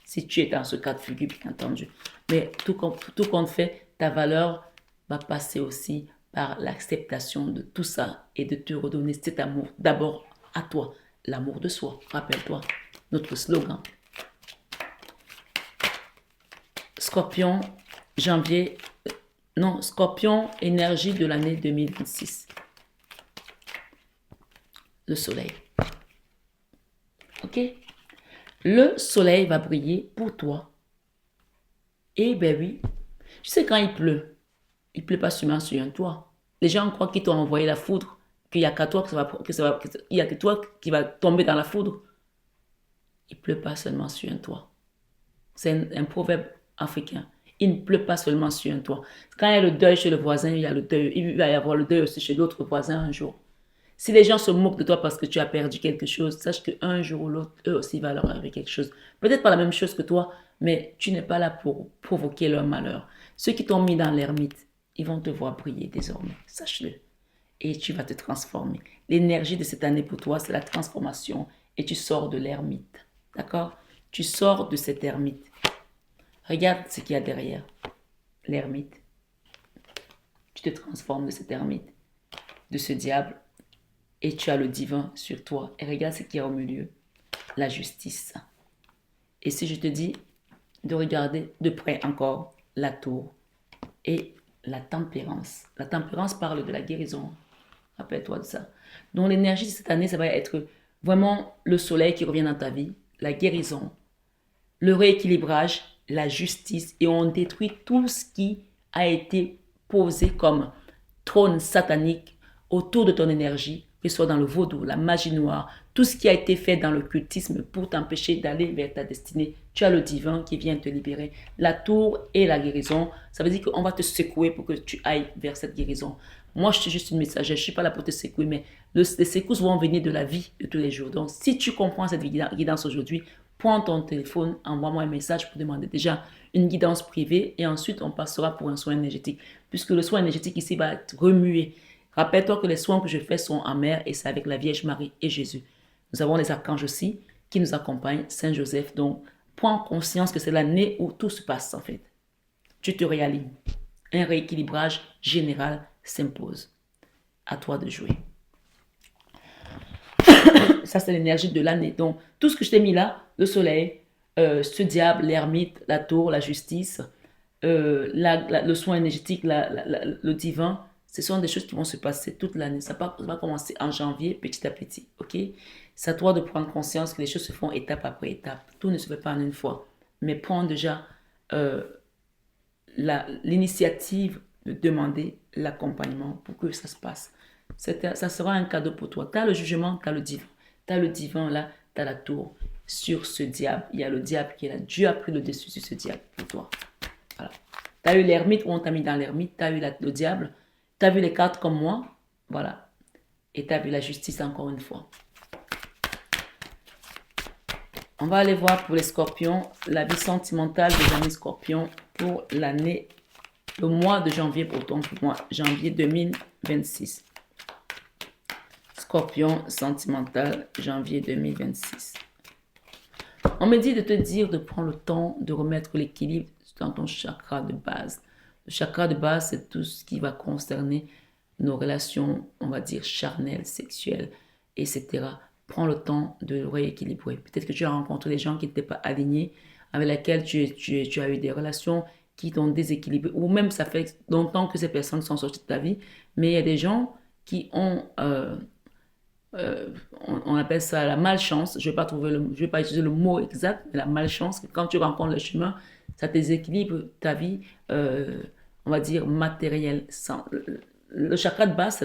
Si tu es dans ce cas de figure, bien entendu. Mais tout compte fait, ta valeur va passer aussi par l'acceptation de tout ça et de te redonner cet amour d'abord à toi. L'amour de soi. Rappelle-toi, notre slogan. Scorpion, Scorpion, énergie de l'année 2026. Le soleil. Ok? Le soleil va briller pour toi. Et ben oui, tu sais quand il pleut pas seulement sur un toit. Les gens croient qu'ils t'ont envoyé la foudre, qu'il n'y a qu'à toi il y a que toi qui va tomber dans la foudre. Il pleut pas seulement sur un toit. C'est un proverbe africain. Il ne pleut pas seulement sur un toit. Quand il y a le deuil chez le voisin, il va y avoir le deuil aussi chez l'autre voisin un jour. Si les gens se moquent de toi parce que tu as perdu quelque chose, sache qu'un jour ou l'autre, eux aussi, va leur arriver quelque chose. Peut-être pas la même chose que toi, mais tu n'es pas là pour provoquer leur malheur. Ceux qui t'ont mis dans l'ermite, ils vont te voir briller désormais, sache-le. Et tu vas te transformer. L'énergie de cette année pour toi, c'est la transformation. Et tu sors de l'ermite. D'accord? Tu sors de cette ermite. Regarde ce qu'il y a derrière l'ermite. Tu te transformes de cette ermite, de ce diable. Et tu as le divin sur toi. Et regarde ce qu'il y a au milieu. La justice. Et si je te dis de regarder de près encore la tour et la tempérance. La tempérance parle de la guérison. Rappelle-toi de ça. Donc l'énergie de cette année, ça va être vraiment le soleil qui revient dans ta vie, la guérison, le rééquilibrage, la justice. Et on détruit tout ce qui a été posé comme trône satanique autour de ton énergie, que ce soit dans le vaudou, la magie noire, tout ce qui a été fait dans le cultisme pour t'empêcher d'aller vers ta destinée. Tu as le divin qui vient te libérer. La tour et la guérison, ça veut dire qu'on va te secouer pour que tu ailles vers cette guérison. Moi, je suis juste une messagère, je ne suis pas là pour te secouer, mais les secousses vont venir de la vie de tous les jours. Donc, si tu comprends cette guidance aujourd'hui, prends ton téléphone, envoie-moi un message pour demander déjà une guidance privée et ensuite on passera pour un soin énergétique. Puisque le soin énergétique ici va être remué. Rappelle-toi que les soins que je fais sont en mer et c'est avec la Vierge Marie et Jésus. Nous avons les archanges aussi qui nous accompagnent, Saint Joseph. Donc, prends conscience que c'est l'année où tout se passe en fait. Tu te réalignes. Un rééquilibrage général s'impose. À toi de jouer. Ça, c'est l'énergie de l'année. Donc, tout ce que je t'ai mis là, le soleil, ce diable, l'ermite, la tour, la justice, le soin énergétique, le divin, ce sont des choses qui vont se passer toute l'année. Ça va commencer en janvier, petit à petit, ok? C'est à toi de prendre conscience que les choses se font étape après étape. Tout ne se fait pas en une fois. Mais prends déjà euh, l'initiative de demander l'accompagnement pour que ça se passe. Ça sera un cadeau pour toi. Tu as le jugement, tu as le divin. Tu as le divin là, tu as la tour sur ce diable. Il y a le diable qui est là. Dieu a pris le dessus sur ce diable pour toi. Voilà. Tu as eu l'ermite où on t'a mis dans l'ermite. Tu as eu le diable. Tu as vu les cartes comme moi. Voilà. Et tu as vu la justice encore une fois. On va aller voir pour les scorpions la vie sentimentale des amis scorpions pour l'année, le mois de janvier, pourtant pour moi, janvier 2026. Scorpion sentimental, janvier 2026. On me dit de te dire de prendre le temps de remettre l'équilibre dans ton chakra de base. Le chakra de base, c'est tout ce qui va concerner nos relations, on va dire, charnelles, sexuelles, etc. Prends le temps de rééquilibrer. Peut-être que tu as rencontré des gens qui n'étaient pas alignés, avec lesquels tu as eu des relations qui t'ont déséquilibré, ou même ça fait longtemps que ces personnes sont sorties de ta vie, mais il y a des gens qui ont, on appelle ça la malchance, je ne vais pas utiliser le mot exact, mais la malchance, que quand tu rencontres le chemin, ça déséquilibre ta vie, on va dire matérielle. Le chakra de base,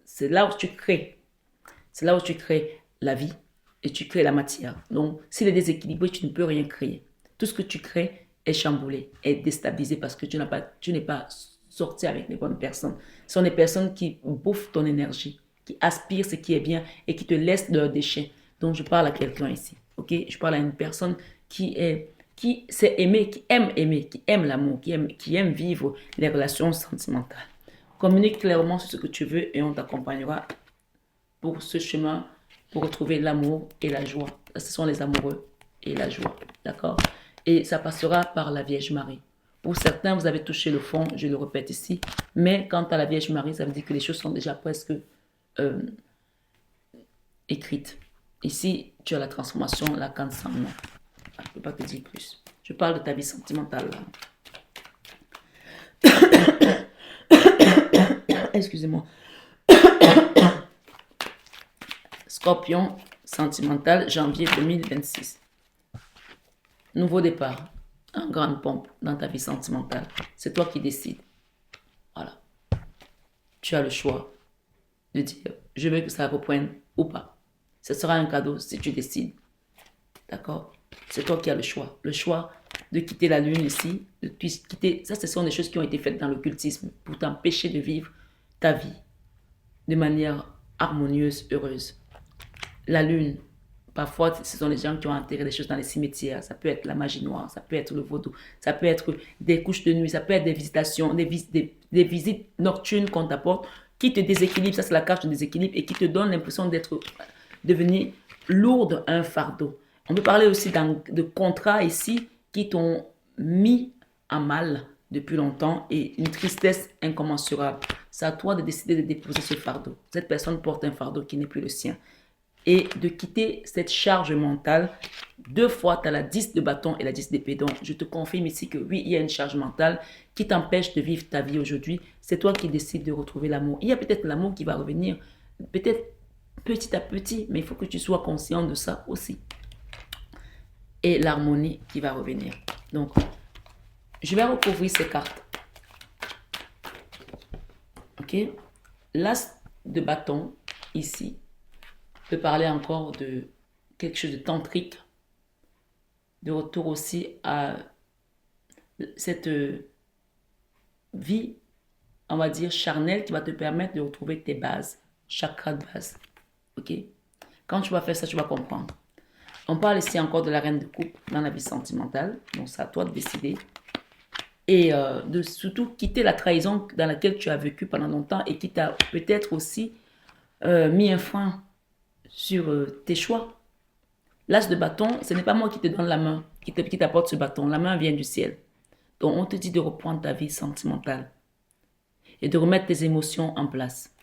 c'est là où tu crées. C'est là où tu crées la vie et tu crées la matière. Donc, s'il est déséquilibré, tu ne peux rien créer. Tout ce que tu crées est chamboulé, est déstabilisé parce que tu n'es pas sorti avec les bonnes personnes. Ce sont des personnes qui bouffent ton énergie, qui aspirent ce qui est bien et qui te laissent leurs déchets. Donc, je parle à quelqu'un ici. Ok? Je parle à une personne qui s'est aimée, qui aime l'amour, qui aime vivre les relations sentimentales. Communique clairement sur ce que tu veux et on t'accompagnera pour ce chemin, pour retrouver l'amour et la joie. Ce sont les amoureux et la joie, d'accord? Et ça passera par la Vierge Marie. Pour certains, vous avez touché le fond, je le répète ici, mais quant à la Vierge Marie, ça veut dire que les choses sont déjà presque écrites. Ici, tu as la transformation, la canne sans nom. Je ne peux pas te dire plus. Je parle de ta vie sentimentale. Excusez-moi. Scorpion sentimental, janvier 2026. Nouveau départ, en grande pompe dans ta vie sentimentale. C'est toi qui décides. Voilà. Tu as le choix de dire, je veux que ça reprenne ou pas. Ce sera un cadeau si tu décides. D'accord? C'est toi qui as le choix. Le choix de quitter la lune ici, de quitter. Ça, ce sont des choses qui ont été faites dans l'occultisme pour t'empêcher de vivre ta vie de manière harmonieuse, heureuse. La lune, parfois, ce sont les gens qui ont enterré des choses dans les cimetières. Ça peut être la magie noire, ça peut être le vaudou, ça peut être des couches de nuit, ça peut être des visitations, des visites nocturnes qu'on t'apporte qui te déséquilibrent. Ça, c'est la carte de déséquilibre et qui te donne l'impression d'être devenu lourde, un fardeau. On peut parler aussi de contrats ici qui t'ont mis à mal depuis longtemps et une tristesse incommensurable. C'est à toi de décider de déposer ce fardeau. Cette personne porte un fardeau qui n'est plus le sien. Et de quitter cette charge mentale. 2 fois, tu as la 10 de bâton et la 10 d'épée. Donc, je te confirme ici que oui, il y a une charge mentale qui t'empêche de vivre ta vie aujourd'hui. C'est toi qui décides de retrouver l'amour. Il y a peut-être l'amour qui va revenir, peut-être petit à petit, mais il faut que tu sois conscient de ça aussi. Et l'harmonie qui va revenir. Donc, je vais recouvrir ces cartes. Ok? L'as de bâton, ici, peut parler encore de quelque chose de tantrique, de retour aussi à cette vie, on va dire, charnelle qui va te permettre de retrouver tes bases, chakra de base. Ok? Quand tu vas faire ça, tu vas comprendre. On parle ici encore de la reine de coupe dans la vie sentimentale, donc c'est à toi de décider. Et de surtout quitter la trahison dans laquelle tu as vécu pendant longtemps et qui t'a peut-être aussi mis un frein sur tes choix. L'as de bâton, ce n'est pas moi qui te donne la main, qui t'apporte ce bâton. La main vient du ciel. Donc, on te dit de reprendre ta vie sentimentale et de remettre tes émotions en place.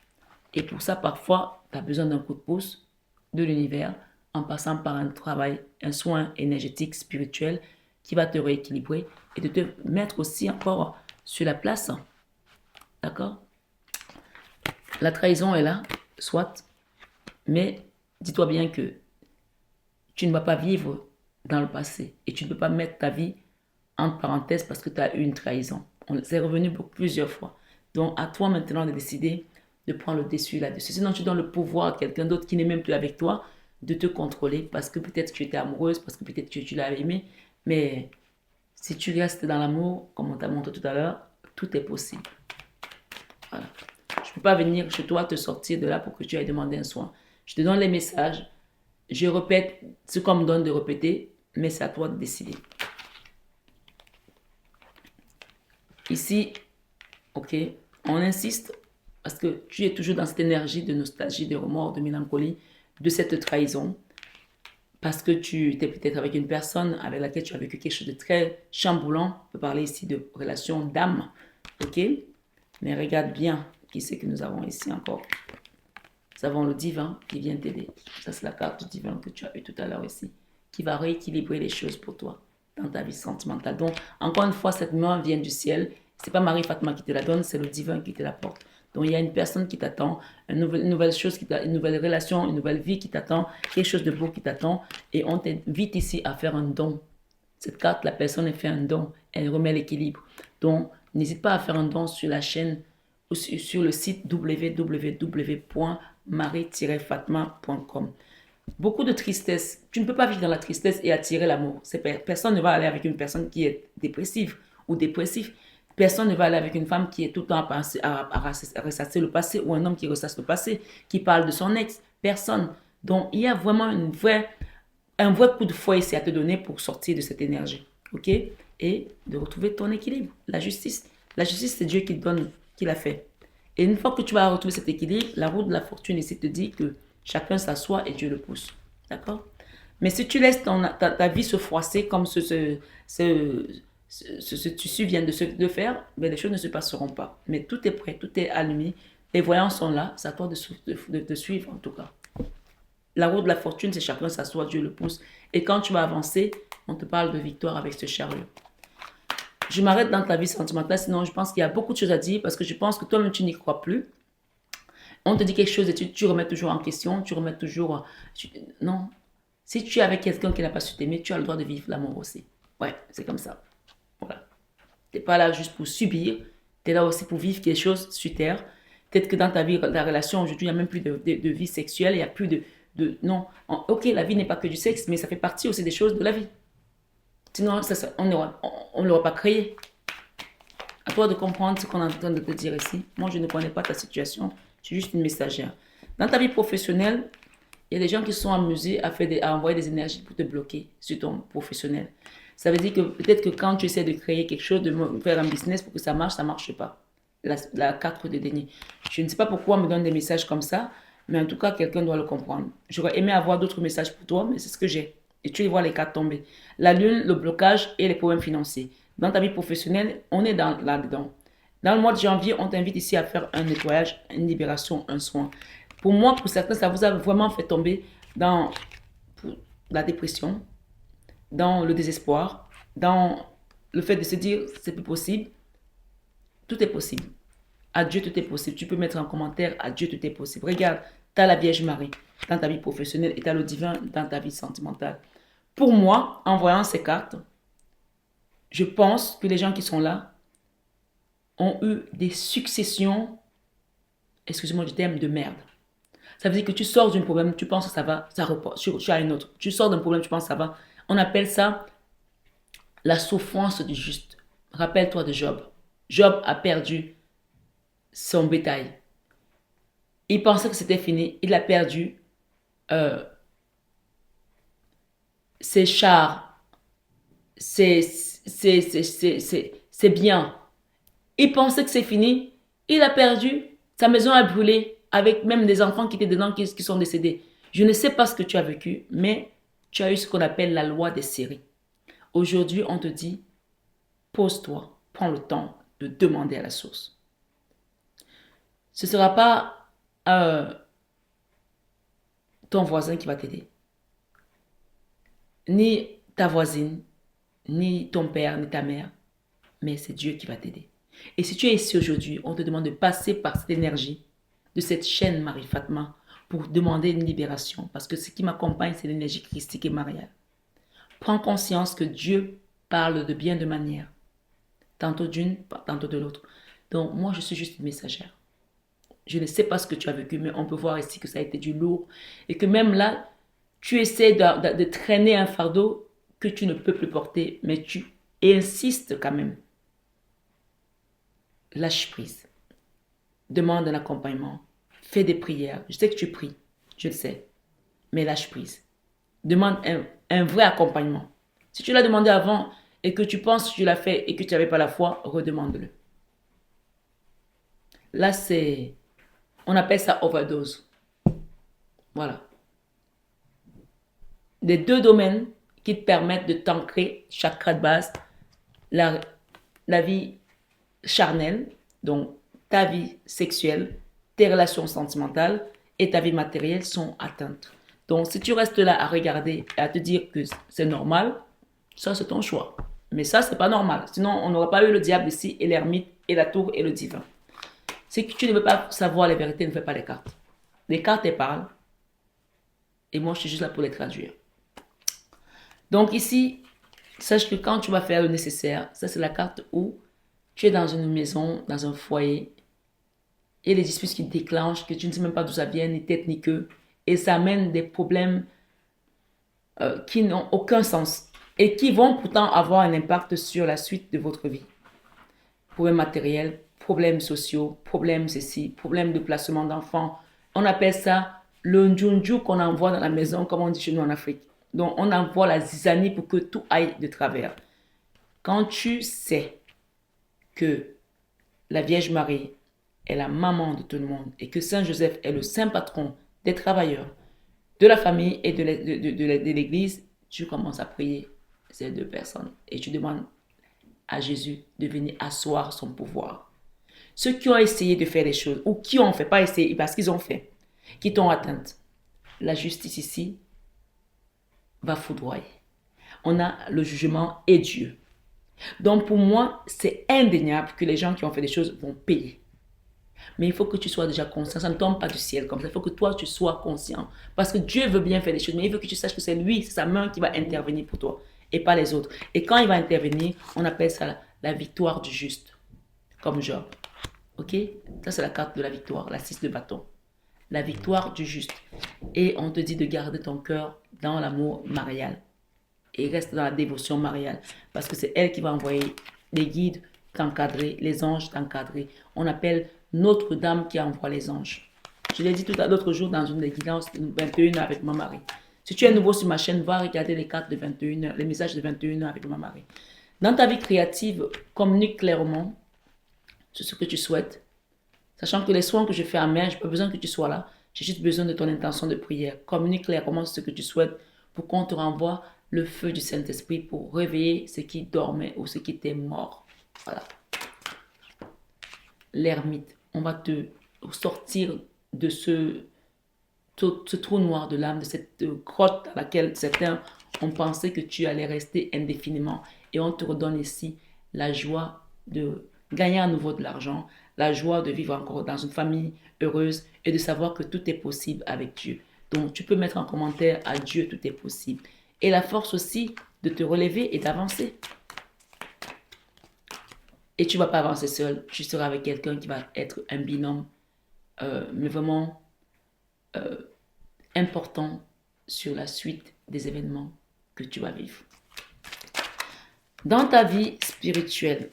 Et pour ça, parfois, tu as besoin d'un coup de pouce de l'univers en passant par un travail, un soin énergétique, spirituel qui va te rééquilibrer et de te mettre aussi encore sur la place. D'accord? La trahison est là, soit, mais dis-toi bien que tu ne vas pas vivre dans le passé et tu ne peux pas mettre ta vie entre parenthèses parce que tu as eu une trahison. On s'est revenu pour plusieurs fois. Donc, à toi maintenant de décider de prendre le dessus là-dessus. Sinon, tu donnes le pouvoir à quelqu'un d'autre qui n'est même plus avec toi de te contrôler parce que peut-être tu étais amoureuse, parce que peut-être tu l'as aimé. Mais si tu restes dans l'amour, comme on t'a montré tout à l'heure, tout est possible. Voilà. Je ne peux pas venir chez toi te sortir de là pour que tu ailles demander un soin. Je te donne les messages. Je répète ce qu'on me donne de répéter, mais c'est à toi de décider. Ici, ok, on insiste parce que tu es toujours dans cette énergie de nostalgie, de remords, de mélancolie, de cette trahison. Parce que tu étais peut-être avec une personne avec laquelle tu as vécu quelque chose de très chamboulant. On peut parler ici de relation d'âme, ok? Mais regarde bien qui c'est que nous avons ici encore. Nous avons le divin qui vient t'aider. Ça, c'est la carte du divin que tu as eu tout à l'heure ici, qui va rééquilibrer les choses pour toi dans ta vie sentimentale. Donc, encore une fois, cette main vient du ciel. C'est pas Marie Fatma qui te la donne, c'est le divin qui te l'apporte. Donc, il y a une personne qui t'attend, une nouvelle chose, une nouvelle relation, une nouvelle vie qui t'attend, quelque chose de beau qui t'attend. Et on t'invite ici à faire un don. Cette carte, la personne fait un don. Elle remet l'équilibre. Donc, n'hésite pas à faire un don sur la chaîne ou sur le site www.marie-fatma.com. Beaucoup de tristesse. Tu ne peux pas vivre dans la tristesse et attirer l'amour. Personne ne va aller avec une personne qui est dépressive ou dépressif. Personne ne va aller avec une femme qui est tout le temps à ressasser le passé ou un homme qui ressasse le passé, qui parle de son ex. Personne. Donc, il y a vraiment un vrai coup de fouet ici à te donner pour sortir de cette énergie. OK? Et de retrouver ton équilibre. La justice, c'est Dieu qui te donne, qui l'a fait. Et une fois que tu vas retrouver cet équilibre, la roue de la fortune ici te dit que chacun s'assoit et Dieu le pousse. D'accord? Mais si tu laisses ta vie se froisser comme ce tissu vient de faire, ben les choses ne se passeront pas. Mais tout est prêt, tout est allumé. Les voyants sont là. C'est à toi de suivre en tout cas. La roue de la fortune, c'est chacun s'assoit, Dieu le pousse. Et quand tu vas avancer, on te parle de victoire avec ce chariot. Je m'arrête dans ta vie sentimentale, sinon je pense qu'il y a beaucoup de choses à dire parce que je pense que toi-même tu n'y crois plus. On te dit quelque chose et tu remets toujours en question, tu remets toujours... non. Si tu es avec quelqu'un qui n'a pas su t'aimer, tu as le droit de vivre l'amour aussi. Ouais, c'est comme ça. Voilà. Tu n'es pas là juste pour subir, tu es là aussi pour vivre quelque chose sur terre. Peut-être que dans ta vie, ta relation aujourd'hui, il n'y a même plus de vie sexuelle, il n'y a plus de non. Ok, la vie n'est pas que du sexe, mais ça fait partie aussi des choses de la vie. Sinon, on ne l'aurait pas créé. À toi de comprendre ce qu'on est en train de te dire ici. Moi, je ne connais pas ta situation. Je suis juste une messagère. Dans ta vie professionnelle, il y a des gens qui se sont amusés à envoyer des énergies pour te bloquer sur ton professionnel. Ça veut dire que peut-être que quand tu essaies de créer quelque chose, de faire un business pour que ça ne marche pas. La carte de déni. Je ne sais pas pourquoi on me donne des messages comme ça, mais en tout cas, quelqu'un doit le comprendre. J'aurais aimé avoir d'autres messages pour toi, mais c'est ce que j'ai. Et tu les vois les cartes tomber. La lune, le blocage et les problèmes financiers. Dans ta vie professionnelle, on est là-dedans. Dans le mois de janvier, on t'invite ici à faire un nettoyage, une libération, un soin. Pour moi, pour certains, ça vous a vraiment fait tomber dans la dépression, dans le désespoir, dans le fait de se dire c'est plus possible. Tout est possible. À Dieu, tout est possible. Tu peux mettre en commentaire, à Dieu, tout est possible. Regarde, tu as la Vierge Marie dans ta vie professionnelle et tu as le divin dans ta vie sentimentale. Pour moi, en voyant ces cartes, je pense que les gens qui sont là ont eu des successions, excusez-moi du terme, de merde. Ça veut dire que tu sors d'un problème, tu penses que ça va, ça repart, tu as un autre. Tu sors d'un problème, tu penses que ça va. On appelle ça la souffrance du juste. Rappelle-toi de Job. Job a perdu son bétail. Il pensait que c'était fini. Il a perdu ses chars, ses biens. Il pensait que c'est fini. Il a perdu. Sa maison a brûlé avec même des enfants qui étaient dedans qui sont décédés. Je ne sais pas ce que tu as vécu, mais tu as eu ce qu'on appelle la loi des séries. Aujourd'hui, on te dit, pose-toi, prends le temps de demander à la source. Ce ne sera pas ton voisin qui va t'aider, ni ta voisine, ni ton père, ni ta mère, mais c'est Dieu qui va t'aider. Et si tu es ici aujourd'hui, on te demande de passer par cette énergie de cette chaîne Marie Fatma pour demander une libération. Parce que ce qui m'accompagne, c'est l'énergie christique et mariale. Prends conscience que Dieu parle de bien de manières. Tantôt d'une, tantôt de l'autre. Donc, moi, je suis juste une messagère. Je ne sais pas ce que tu as vécu, mais on peut voir ici que ça a été du lourd. Et que même là, tu essaies de traîner un fardeau que tu ne peux plus porter, mais tu insistes quand même. Lâche prise. Demande un accompagnement. Fais des prières. Je sais que tu pries, je le sais, mais lâche prise. Demande un vrai accompagnement. Si tu l'as demandé avant et que tu penses que tu l'as fait et que tu n'avais pas la foi, redemande-le. Là, on appelle ça overdose. Voilà. Les deux domaines qui te permettent de t'ancrer, chakra de base, la vie charnelle, donc ta vie sexuelle, tes relations sentimentales et ta vie matérielle sont atteintes. Donc, si tu restes là à regarder et à te dire que c'est normal, ça, c'est ton choix. Mais ça, c'est pas normal. Sinon, on n'aurait pas eu le diable ici et l'ermite et la tour et le divin. Si tu ne veux pas savoir les vérités, ne fais pas les cartes. Les cartes, elles parlent. Et moi, je suis juste là pour les traduire. Donc ici, sache que quand tu vas faire le nécessaire, ça c'est la carte où tu es dans une maison, dans un foyer, et les disputes qui déclenchent, que tu ne sais même pas d'où ça vient, ni tête ni queue, et ça amène des problèmes qui n'ont aucun sens et qui vont pourtant avoir un impact sur la suite de votre vie. Problèmes matériels, problèmes sociaux, problèmes ceci, problèmes de placement d'enfants. On appelle ça le njunju qu'on envoie dans la maison, comme on dit chez nous en Afrique. Donc, on envoie la zizanie pour que tout aille de travers. Quand tu sais que la Vierge Marie est la maman de tout le monde et que Saint Joseph est le saint patron des travailleurs, de la famille et de l'Église, tu commences à prier ces deux personnes et tu demandes à Jésus de venir asseoir son pouvoir. Ceux qui ont essayé de faire des choses ou qui ont fait, pas essayé parce qu'ils ont fait, qui t'ont atteinte, la justice ici va foudroyer. On a le jugement et Dieu. Donc pour moi, c'est indéniable que les gens qui ont fait des choses vont payer. Mais il faut que tu sois déjà conscient. Ça ne tombe pas du ciel comme ça. Il faut que toi, tu sois conscient. Parce que Dieu veut bien faire des choses, mais il veut que tu saches que c'est lui, c'est sa main qui va intervenir pour toi et pas les autres. Et quand il va intervenir, on appelle ça la victoire du juste, comme Job. Ok? Ça, c'est la carte de la victoire, la 6 de bâton. La victoire du juste. Et on te dit de garder ton cœur dans l'amour marial. Et reste dans la dévotion mariale. Parce que c'est elle qui va envoyer les guides t'encadrer, les anges t'encadrer. On appelle Notre-Dame qui envoie les anges. Je l'ai dit tout à l'autre jour dans une des guidances de 21h avec ma Marie. Si tu es nouveau sur ma chaîne, va regarder les cartes de 21h, les messages de 21h avec ma Marie. Dans ta vie créative, communique clairement sur ce que tu souhaites. Sachant que les soins que je fais en main, je n'ai pas besoin que tu sois là. J'ai juste besoin de ton intention de prière. Communique clairement ce que tu souhaites pour qu'on te renvoie le feu du Saint-Esprit pour réveiller ce qui dormait ou ce qui était mort. Voilà. L'ermite. On va te sortir de ce trou noir de l'âme, de cette grotte dans laquelle certains ont pensé que tu allais rester indéfiniment. Et on te redonne ici la joie de gagner à nouveau de l'argent, la joie de vivre encore dans une famille heureuse et de savoir que tout est possible avec Dieu. Donc, tu peux mettre en commentaire à Dieu, tout est possible. Et la force aussi de te relever et d'avancer. Et tu ne vas pas avancer seul, tu seras avec quelqu'un qui va être un binôme, mais vraiment important sur la suite des événements que tu vas vivre. Dans ta vie spirituelle,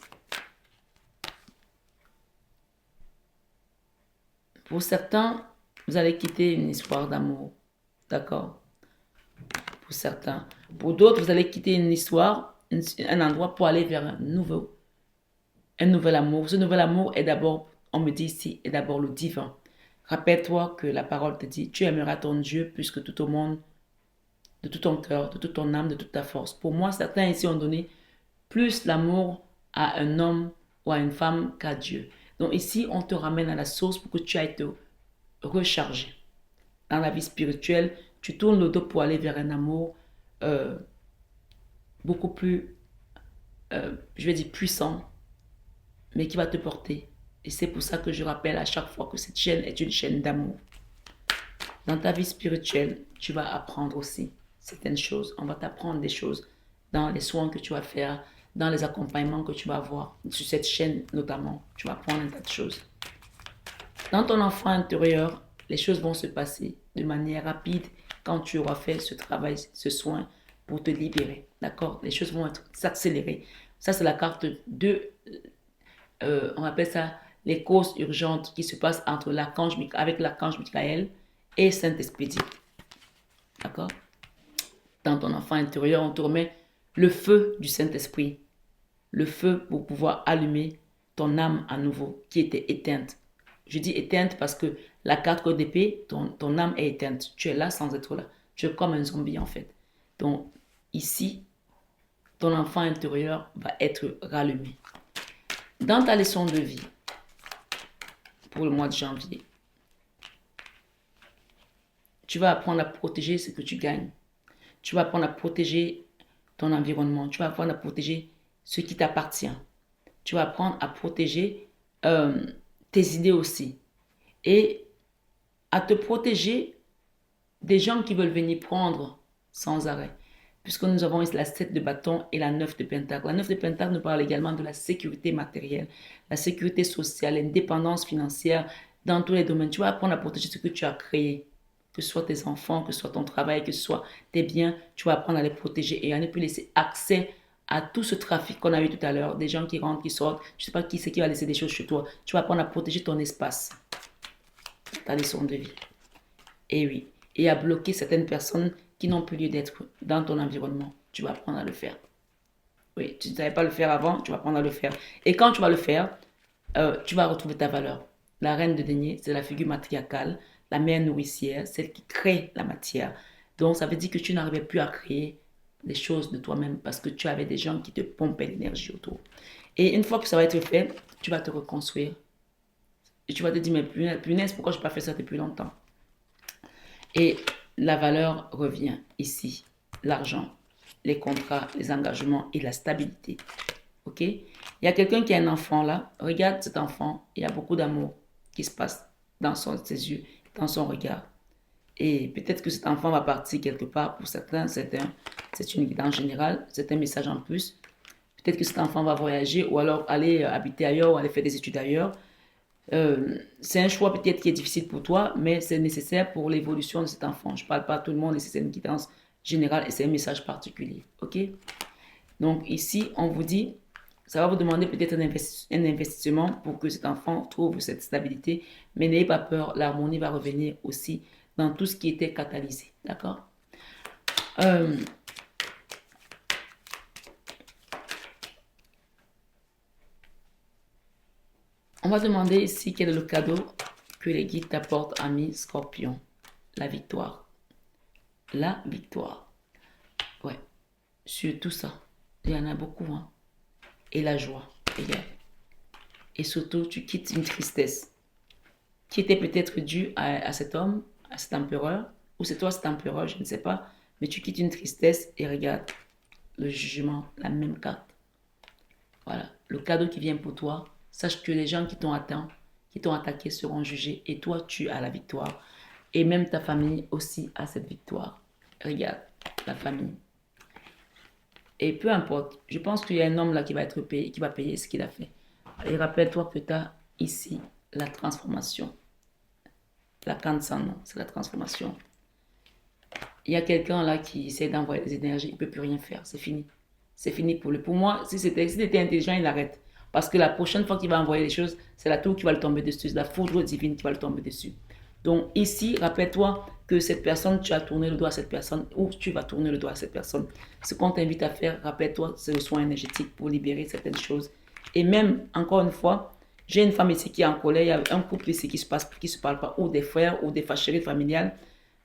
pour certains, vous allez quitter une histoire d'amour, d'accord? Pour certains. Pour d'autres, vous allez quitter une histoire, un endroit pour aller vers un nouvel amour. Ce nouvel amour est d'abord, on me dit ici, est d'abord le divin. Rappelle-toi que la parole te dit, tu aimeras ton Dieu plus que tout au monde, de tout ton cœur, de toute ton âme, de toute ta force. Pour moi, certains ici ont donné plus l'amour à un homme ou à une femme qu'à Dieu. Donc ici, on te ramène à la source pour que tu ailles te recharger. Dans la vie spirituelle, tu tournes le dos pour aller vers un amour beaucoup plus je vais dire puissant, mais qui va te porter. Et c'est pour ça que je rappelle à chaque fois que cette chaîne est une chaîne d'amour. Dans ta vie spirituelle, tu vas apprendre aussi certaines choses. On va t'apprendre des choses dans les soins que tu vas faire, dans les accompagnements que tu vas avoir. Sur cette chaîne notamment, tu vas apprendre un tas de choses. Dans ton enfant intérieur, les choses vont se passer de manière rapide quand tu auras fait ce travail, ce soin pour te libérer. D'accord? Les choses vont s'accélérer. Ça, c'est la carte de, on appelle ça les causes urgentes qui se passent entre avec l'archange Michael et Saint-Esprit. D'accord? Dans ton enfant intérieur, on te remet le feu du Saint-Esprit. Le feu pour pouvoir allumer ton âme à nouveau qui était éteinte. Je dis éteinte parce que la carte d'épée, ton âme est éteinte. Tu es là sans être là. Tu es comme un zombie en fait. Donc ici, ton enfant intérieur va être rallumé. Dans ta leçon de vie, pour le mois de janvier, tu vas apprendre à protéger ce que tu gagnes. Tu vas apprendre à protéger ton environnement. Tu vas apprendre à protéger ce qui t'appartient. Tu vas apprendre à protéger tes idées aussi. Et à te protéger des gens qui veulent venir prendre sans arrêt. Puisque nous avons la 7 de bâton et la 9 de pentacle. La 9 de pentacle nous parle également de la sécurité matérielle, la sécurité sociale, l'indépendance financière dans tous les domaines. Tu vas apprendre à protéger ce que tu as créé. Que ce soit tes enfants, que ce soit ton travail, que ce soit tes biens, tu vas apprendre à les protéger et à ne plus laisser accès à tout ce trafic qu'on a vu tout à l'heure, des gens qui rentrent, qui sortent. Je ne sais pas qui c'est qui va laisser des choses chez toi. Tu vas apprendre à protéger ton espace, ta leçon de vie. Et oui, et à bloquer certaines personnes qui n'ont plus lieu d'être dans ton environnement. Tu vas apprendre à le faire. Oui, tu ne savais pas le faire avant, tu vas apprendre à le faire. Et quand tu vas le faire, tu vas retrouver ta valeur. La reine de denier, c'est la figure matriarcale, la mère nourricière, celle qui crée la matière. Donc, ça veut dire que tu n'arrivais plus à créer des choses de toi-même parce que tu avais des gens qui te pompaient l'énergie autour. Et une fois que ça va être fait, tu vas te reconstruire. Et tu vas te dire, mais punaise, pourquoi je n'ai pas fait ça depuis longtemps? Et la valeur revient ici. L'argent, les contrats, les engagements et la stabilité. Ok? Il y a quelqu'un qui a un enfant là. Regarde cet enfant. Il y a beaucoup d'amour qui se passe dans ses yeux, dans son regard. Et peut-être que cet enfant va partir quelque part. Pour certains, c'est une guidance générale. C'est un message en plus. Peut-être que cet enfant va voyager ou alors aller habiter ailleurs ou aller faire des études ailleurs. C'est un choix peut-être qui est difficile pour toi, mais c'est nécessaire pour l'évolution de cet enfant. Je ne parle pas à tout le monde et c'est une guidance générale et c'est un message particulier. Ok? Donc ici, on vous dit, ça va vous demander peut-être un investissement pour que cet enfant trouve cette stabilité, mais n'ayez pas peur, l'harmonie va revenir aussi dans tout ce qui était catalysé. D'accord? On va demander ici quel est le cadeau que les guides t'apportent, ami Scorpion. La victoire. La victoire. Ouais. Sur tout ça. Il y en a beaucoup. Hein. Et la joie. Et surtout, tu quittes une tristesse qui était peut-être due à cet homme, à cet empereur. Ou c'est toi cet empereur, je ne sais pas. Mais tu quittes une tristesse et regarde le jugement, la même carte. Voilà. Le cadeau qui vient pour toi. Sache que les gens qui t'ont atteint, qui t'ont attaqué seront jugés et toi, tu as la victoire. Et même ta famille aussi a cette victoire. Regarde, la famille. Et peu importe, je pense qu'il y a un homme là qui va être payé, qui va payer ce qu'il a fait. Et rappelle-toi que tu as ici la transformation. La canne sans nom, c'est la transformation. Il y a quelqu'un là qui essaie d'envoyer des énergies, il ne peut plus rien faire, c'est fini. C'est fini pour lui. Pour moi, si c'était intelligent, il arrête. Parce que la prochaine fois qu'il va envoyer les choses, c'est la tour qui va le tomber dessus, c'est la foudre divine qui va le tomber dessus. Donc ici, rappelle-toi que cette personne, tu as tourné le doigt à cette personne ou tu vas tourner le doigt à cette personne. Ce qu'on t'invite à faire, rappelle-toi, c'est le soin énergétique pour libérer certaines choses. Et même, encore une fois, j'ai une femme ici qui est en colère, il y a un couple ici qui se parle pas, ou des frères, ou des fâcheries familiales.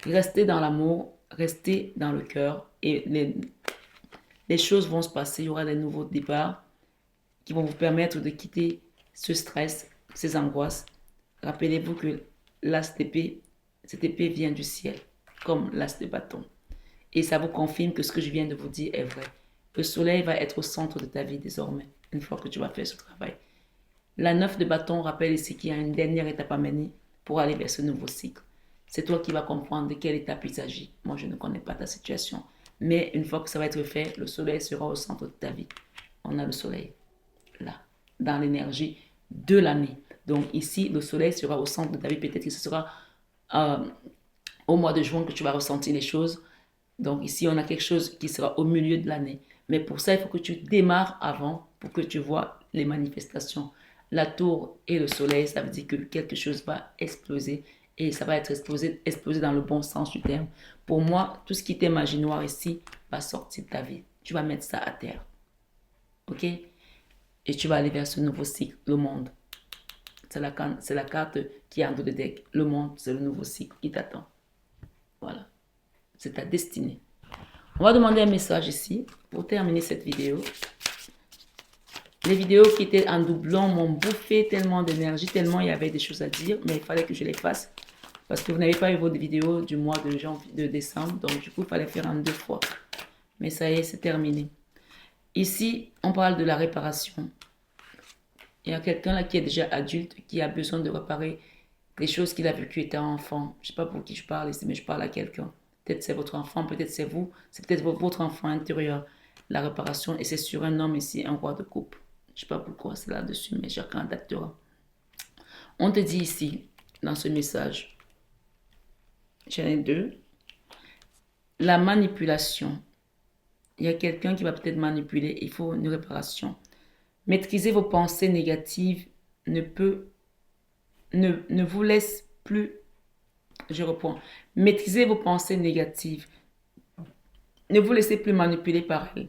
Restez dans l'amour, restez dans le cœur et les choses vont se passer, il y aura des nouveaux départs qui vont vous permettre de quitter ce stress, ces angoisses. Rappelez-vous que l'as d'épée, cette épée vient du ciel, comme l'as de bâton. Et ça vous confirme que ce que je viens de vous dire est vrai. Le soleil va être au centre de ta vie désormais, une fois que tu vas faire ce travail. La 9 de bâton rappelle ici qu'il y a une dernière étape à mener pour aller vers ce nouveau cycle. C'est toi qui vas comprendre de quelle étape il s'agit. Moi, je ne connais pas ta situation. Mais une fois que ça va être fait, le soleil sera au centre de ta vie. On a le soleil là, dans l'énergie de l'année. Donc ici, le soleil sera au centre de ta vie. Peut-être que ce sera au mois de juin que tu vas ressentir les choses. Donc ici, on a quelque chose qui sera au milieu de l'année. Mais pour ça, il faut que tu démarres avant pour que tu vois les manifestations. La tour et le soleil, ça veut dire que quelque chose va exploser et ça va être explosé dans le bon sens du terme. Pour moi, tout ce qui était magie noire ici va sortir de ta vie. Tu vas mettre ça à terre. Ok? Et tu vas aller vers ce nouveau cycle, le monde. C'est la carte qui est en dos de deck. Le monde, c'est le nouveau cycle qui t'attend. Voilà. C'est ta destinée. On va demander un message ici pour terminer cette vidéo. Les vidéos qui étaient en doublon m'ont bouffé tellement d'énergie, tellement il y avait des choses à dire, mais il fallait que je les fasse parce que vous n'avez pas eu votre vidéo du mois de décembre, donc du coup, il fallait faire en 2 fois. Mais ça y est, c'est terminé. Ici, on parle de la réparation. Il y a quelqu'un là qui est déjà adulte, qui a besoin de réparer les choses qu'il a vécues étant enfant. Je ne sais pas pour qui je parle ici, mais je parle à quelqu'un. Peut-être c'est votre enfant, peut-être c'est vous, c'est peut-être votre enfant intérieur. La réparation, et c'est sur un homme ici, un roi de coupe. Je ne sais pas pourquoi c'est là-dessus, mais chacun adaptera. On te dit ici, dans ce message, j'en ai 2, la manipulation. Il y a quelqu'un qui va peut-être manipuler, il faut une réparation. Maîtriser vos pensées négatives ne vous laisse plus. Je reprends. Maîtrisez vos pensées négatives. Ne vous laissez plus manipuler par elles.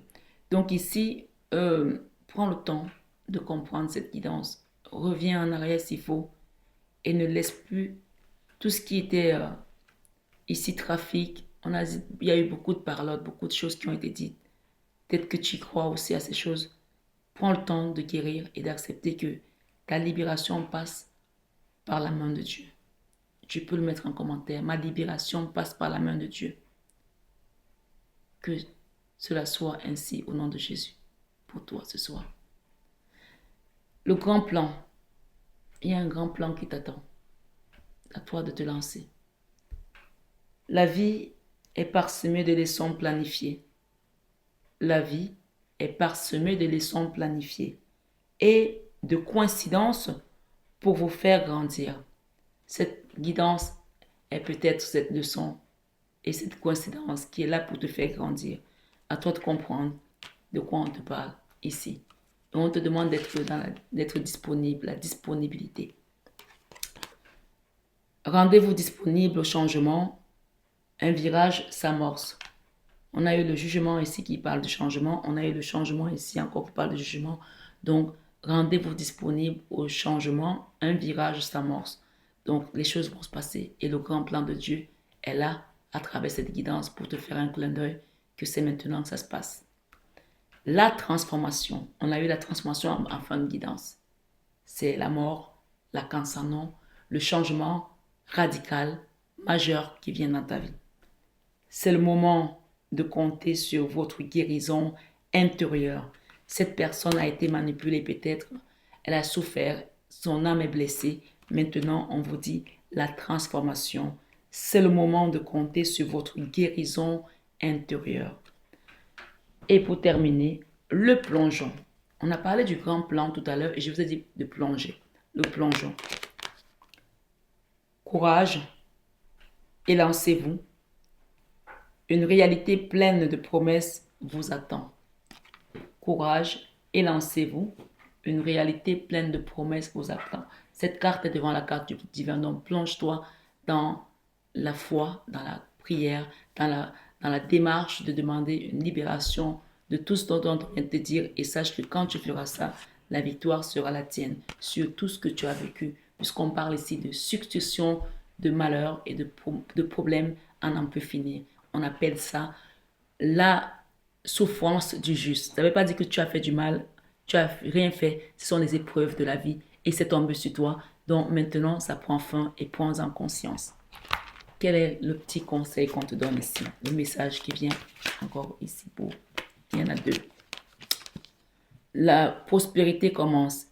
Donc ici, prends le temps de comprendre cette guidance. Reviens en arrière s'il faut et ne laisse plus tout ce qui était ici trafic. Il y a eu beaucoup de parlottes, beaucoup de choses qui ont été dites. Peut-être que tu crois aussi à ces choses. Prends le temps de guérir et d'accepter que ta libération passe par la main de Dieu. Tu peux le mettre en commentaire. Ma libération passe par la main de Dieu. Que cela soit ainsi au nom de Jésus pour toi ce soir. Le grand plan. Il y a un grand plan qui t'attend. À toi de te lancer. La vie est parsemée de leçons planifiées. La vie est parsemée de leçons planifiées et de coïncidences pour vous faire grandir. Cette guidance est peut-être cette leçon et cette coïncidence qui est là pour te faire grandir. À toi de comprendre de quoi on te parle ici. Et on te demande d'être disponible, la disponibilité. Rendez-vous disponible au changement. Un virage s'amorce. On a eu le jugement ici qui parle du changement. On a eu le changement ici encore qui parle du jugement. Donc, rendez-vous disponible au changement. Un virage s'amorce. Donc, les choses vont se passer. Et le grand plan de Dieu est là, à travers cette guidance, pour te faire un clin d'œil que c'est maintenant que ça se passe. La transformation. On a eu la transformation en fin de guidance. C'est la mort, la cancer non, le changement radical, majeur qui vient dans ta vie. C'est le moment de compter sur votre guérison intérieure. Cette personne a été manipulée peut-être, elle a souffert, son âme est blessée. Maintenant, on vous dit la transformation. C'est le moment de compter sur votre guérison intérieure. Et pour terminer, le plongeon. On a parlé du grand plan tout à l'heure et je vous ai dit de plonger. Le plongeon. Courage et lancez-vous. Une réalité pleine de promesses vous attend. Courage et lancez-vous. Une réalité pleine de promesses vous attend. Cette carte est devant la carte du divin. Donc plonge-toi dans la foi, dans la prière, dans la démarche de demander une libération de tout ce dont on vient de te dire. Et sache que quand tu feras ça, la victoire sera la tienne sur tout ce que tu as vécu. Puisqu'on parle ici de succession de malheurs et de problèmes à n'en plus finir. On appelle ça la souffrance du juste. Ça ne veut pas dire que tu as fait du mal, tu n'as rien fait. Ce sont les épreuves de la vie et c'est tombé sur toi. Donc maintenant, ça prend fin et prends-en conscience. Quel est le petit conseil qu'on te donne ici? Le message qui vient encore ici pour Il y en a deux. La prospérité commence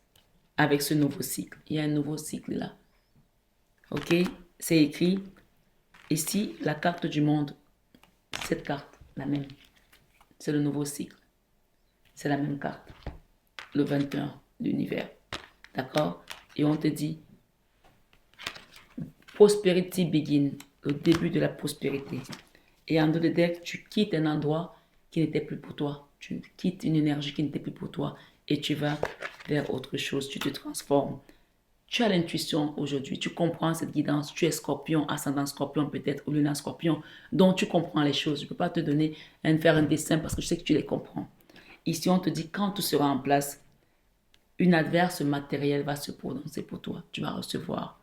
avec ce nouveau cycle. Il y a un nouveau cycle là. Ok? C'est écrit ici, la carte du monde. Cette carte, la même. C'est le nouveau cycle. C'est la même carte. Le 21 d'univers. D'accord? Et on te dit, prosperity begin. Le début de la prospérité. Et en deux de deck, tu quittes un endroit qui n'était plus pour toi. Tu quittes une énergie qui n'était plus pour toi. Et tu vas vers autre chose. Tu te transformes. Tu as l'intuition aujourd'hui, tu comprends cette guidance, tu es scorpion, ascendant scorpion peut-être, ou lunaire scorpion, donc tu comprends les choses. Je ne peux pas te donner, faire un dessin parce que je sais que tu les comprends. Ici, on te dit, quand tout sera en place, une adverse matérielle va se prononcer pour toi. Tu vas recevoir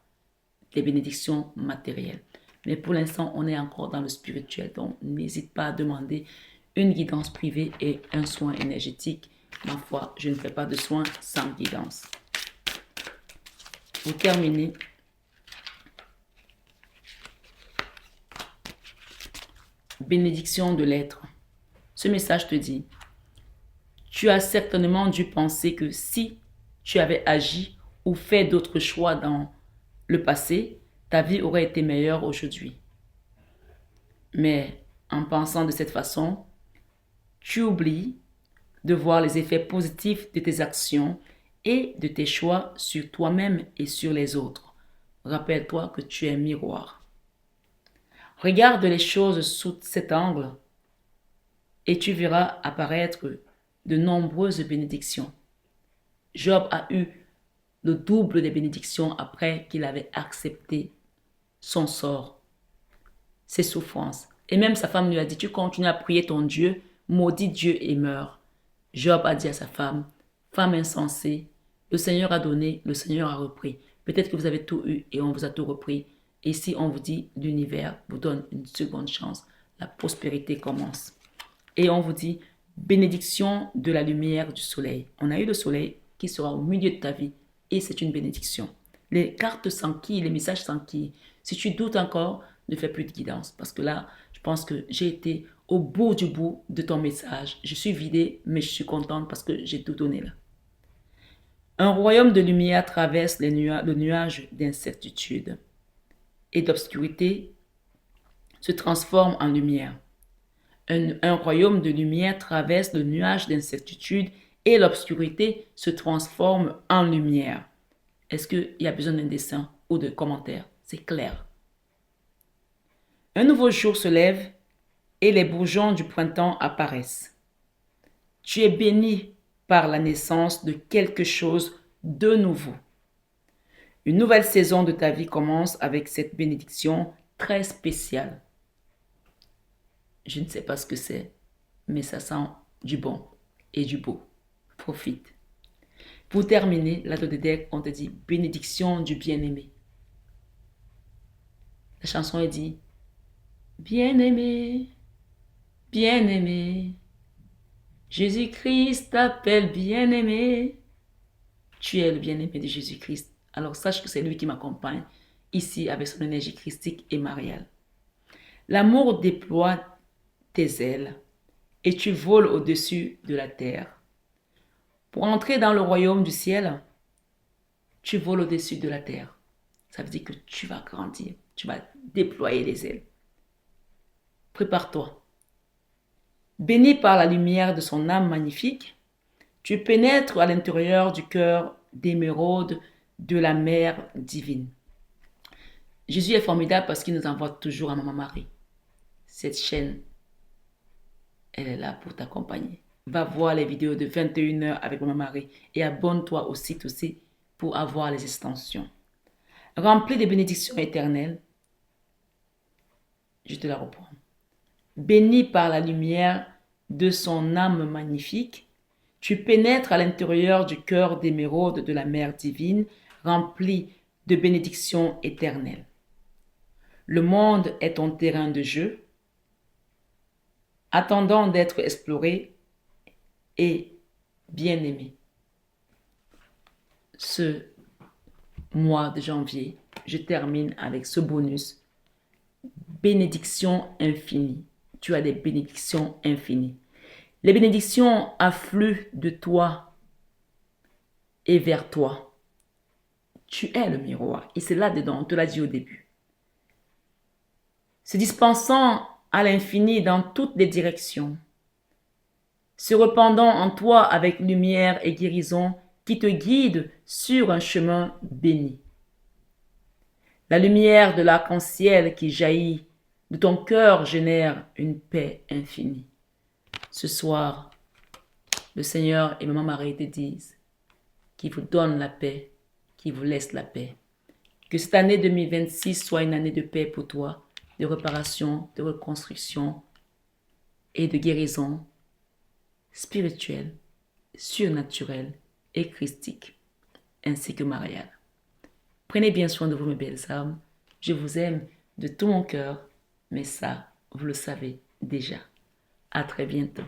des bénédictions matérielles. Mais pour l'instant, on est encore dans le spirituel, donc n'hésite pas à demander une guidance privée et un soin énergétique. Ma foi, je ne fais pas de soins sans guidance. Pour terminer, bénédiction de l'être. Ce message te dit, tu as certainement dû penser que si tu avais agi ou fait d'autres choix dans le passé, ta vie aurait été meilleure aujourd'hui. Mais en pensant de cette façon, tu oublies de voir les effets positifs de tes actions et de tes choix sur toi-même et sur les autres. Rappelle-toi que tu es un miroir. Regarde les choses sous cet angle et tu verras apparaître de nombreuses bénédictions. Job a eu le double des bénédictions après qu'il avait accepté son sort, ses souffrances. Et même sa femme lui a dit, tu continues à prier ton Dieu, maudit Dieu et meurs. Job a dit à sa femme, femme insensée, le Seigneur a donné, le Seigneur a repris. Peut-être que vous avez tout eu et on vous a tout repris. Et si on vous dit, l'univers vous donne une seconde chance, la prospérité commence. Et on vous dit, bénédiction de la lumière du soleil. On a eu le soleil qui sera au milieu de ta vie et c'est une bénédiction. Les cartes s'enquillent, les messages s'enquillent. Si tu doutes encore, ne fais plus de guidance parce que là, je pense que j'ai été au bout du bout de ton message. Je suis vidée, mais je suis contente parce que j'ai tout donné là. Un royaume de lumière traverse le nuage d'incertitude et d'obscurité se transforme en lumière. Un royaume de lumière traverse le nuage d'incertitude et l'obscurité se transforme en lumière. Est-ce qu'il y a besoin d'un dessin ou de commentaires? C'est clair. Un nouveau jour se lève et les bourgeons du printemps apparaissent. Tu es béni par la naissance de quelque chose de nouveau. Une nouvelle saison de ta vie commence avec cette bénédiction très spéciale. Je ne sais pas ce que c'est, mais ça sent du bon et du beau. Profite. Pour terminer, la de deck, on te dit bénédiction du bien-aimé. La chanson est dit bien-aimé, bien-aimé, Jésus-Christ t'appelle bien-aimé. Tu es le bien-aimé de Jésus-Christ. Alors sache que c'est lui qui m'accompagne ici avec son énergie christique et mariale. L'amour déploie tes ailes et tu voles au-dessus de la terre. Pour entrer dans le royaume du ciel, tu voles au-dessus de la terre. Ça veut dire que tu vas grandir, tu vas déployer les ailes. Prépare-toi. Béni par la lumière de son âme magnifique, tu pénètres à l'intérieur du cœur d'émeraude de la mère divine. Jésus est formidable parce qu'il nous envoie toujours à Maman Marie. Cette chaîne, elle est là pour t'accompagner. Va voir les vidéos de 21h avec Maman Marie et abonne-toi au site aussi pour avoir les extensions. Rempli de bénédictions éternelles, je te la reprends. Béni par la lumière de son âme magnifique, tu pénètres à l'intérieur du cœur d'émeraude de la mère divine, rempli de bénédictions éternelles. Le monde est ton terrain de jeu, attendant d'être exploré et bien aimé. Ce mois de janvier, je termine avec ce bonus. Bénédiction infinie. Tu as des bénédictions infinies. Les bénédictions affluent de toi et vers toi. Tu es le miroir. Et c'est là-dedans, on te l'a dit au début. Se dispensant à l'infini dans toutes les directions. Se répandant en toi avec lumière et guérison qui te guide sur un chemin béni. La lumière de l'arc-en-ciel qui jaillit de ton cœur génère une paix infinie. Ce soir, le Seigneur et Maman Marie te disent qu'il vous donne la paix, qu'il vous laisse la paix. Que cette année 2026 soit une année de paix pour toi, de réparation, de reconstruction et de guérison spirituelle, surnaturelle et christique, ainsi que mariale. Prenez bien soin de vous, mes belles âmes. Je vous aime de tout mon cœur, mais ça, vous le savez déjà. À très bientôt.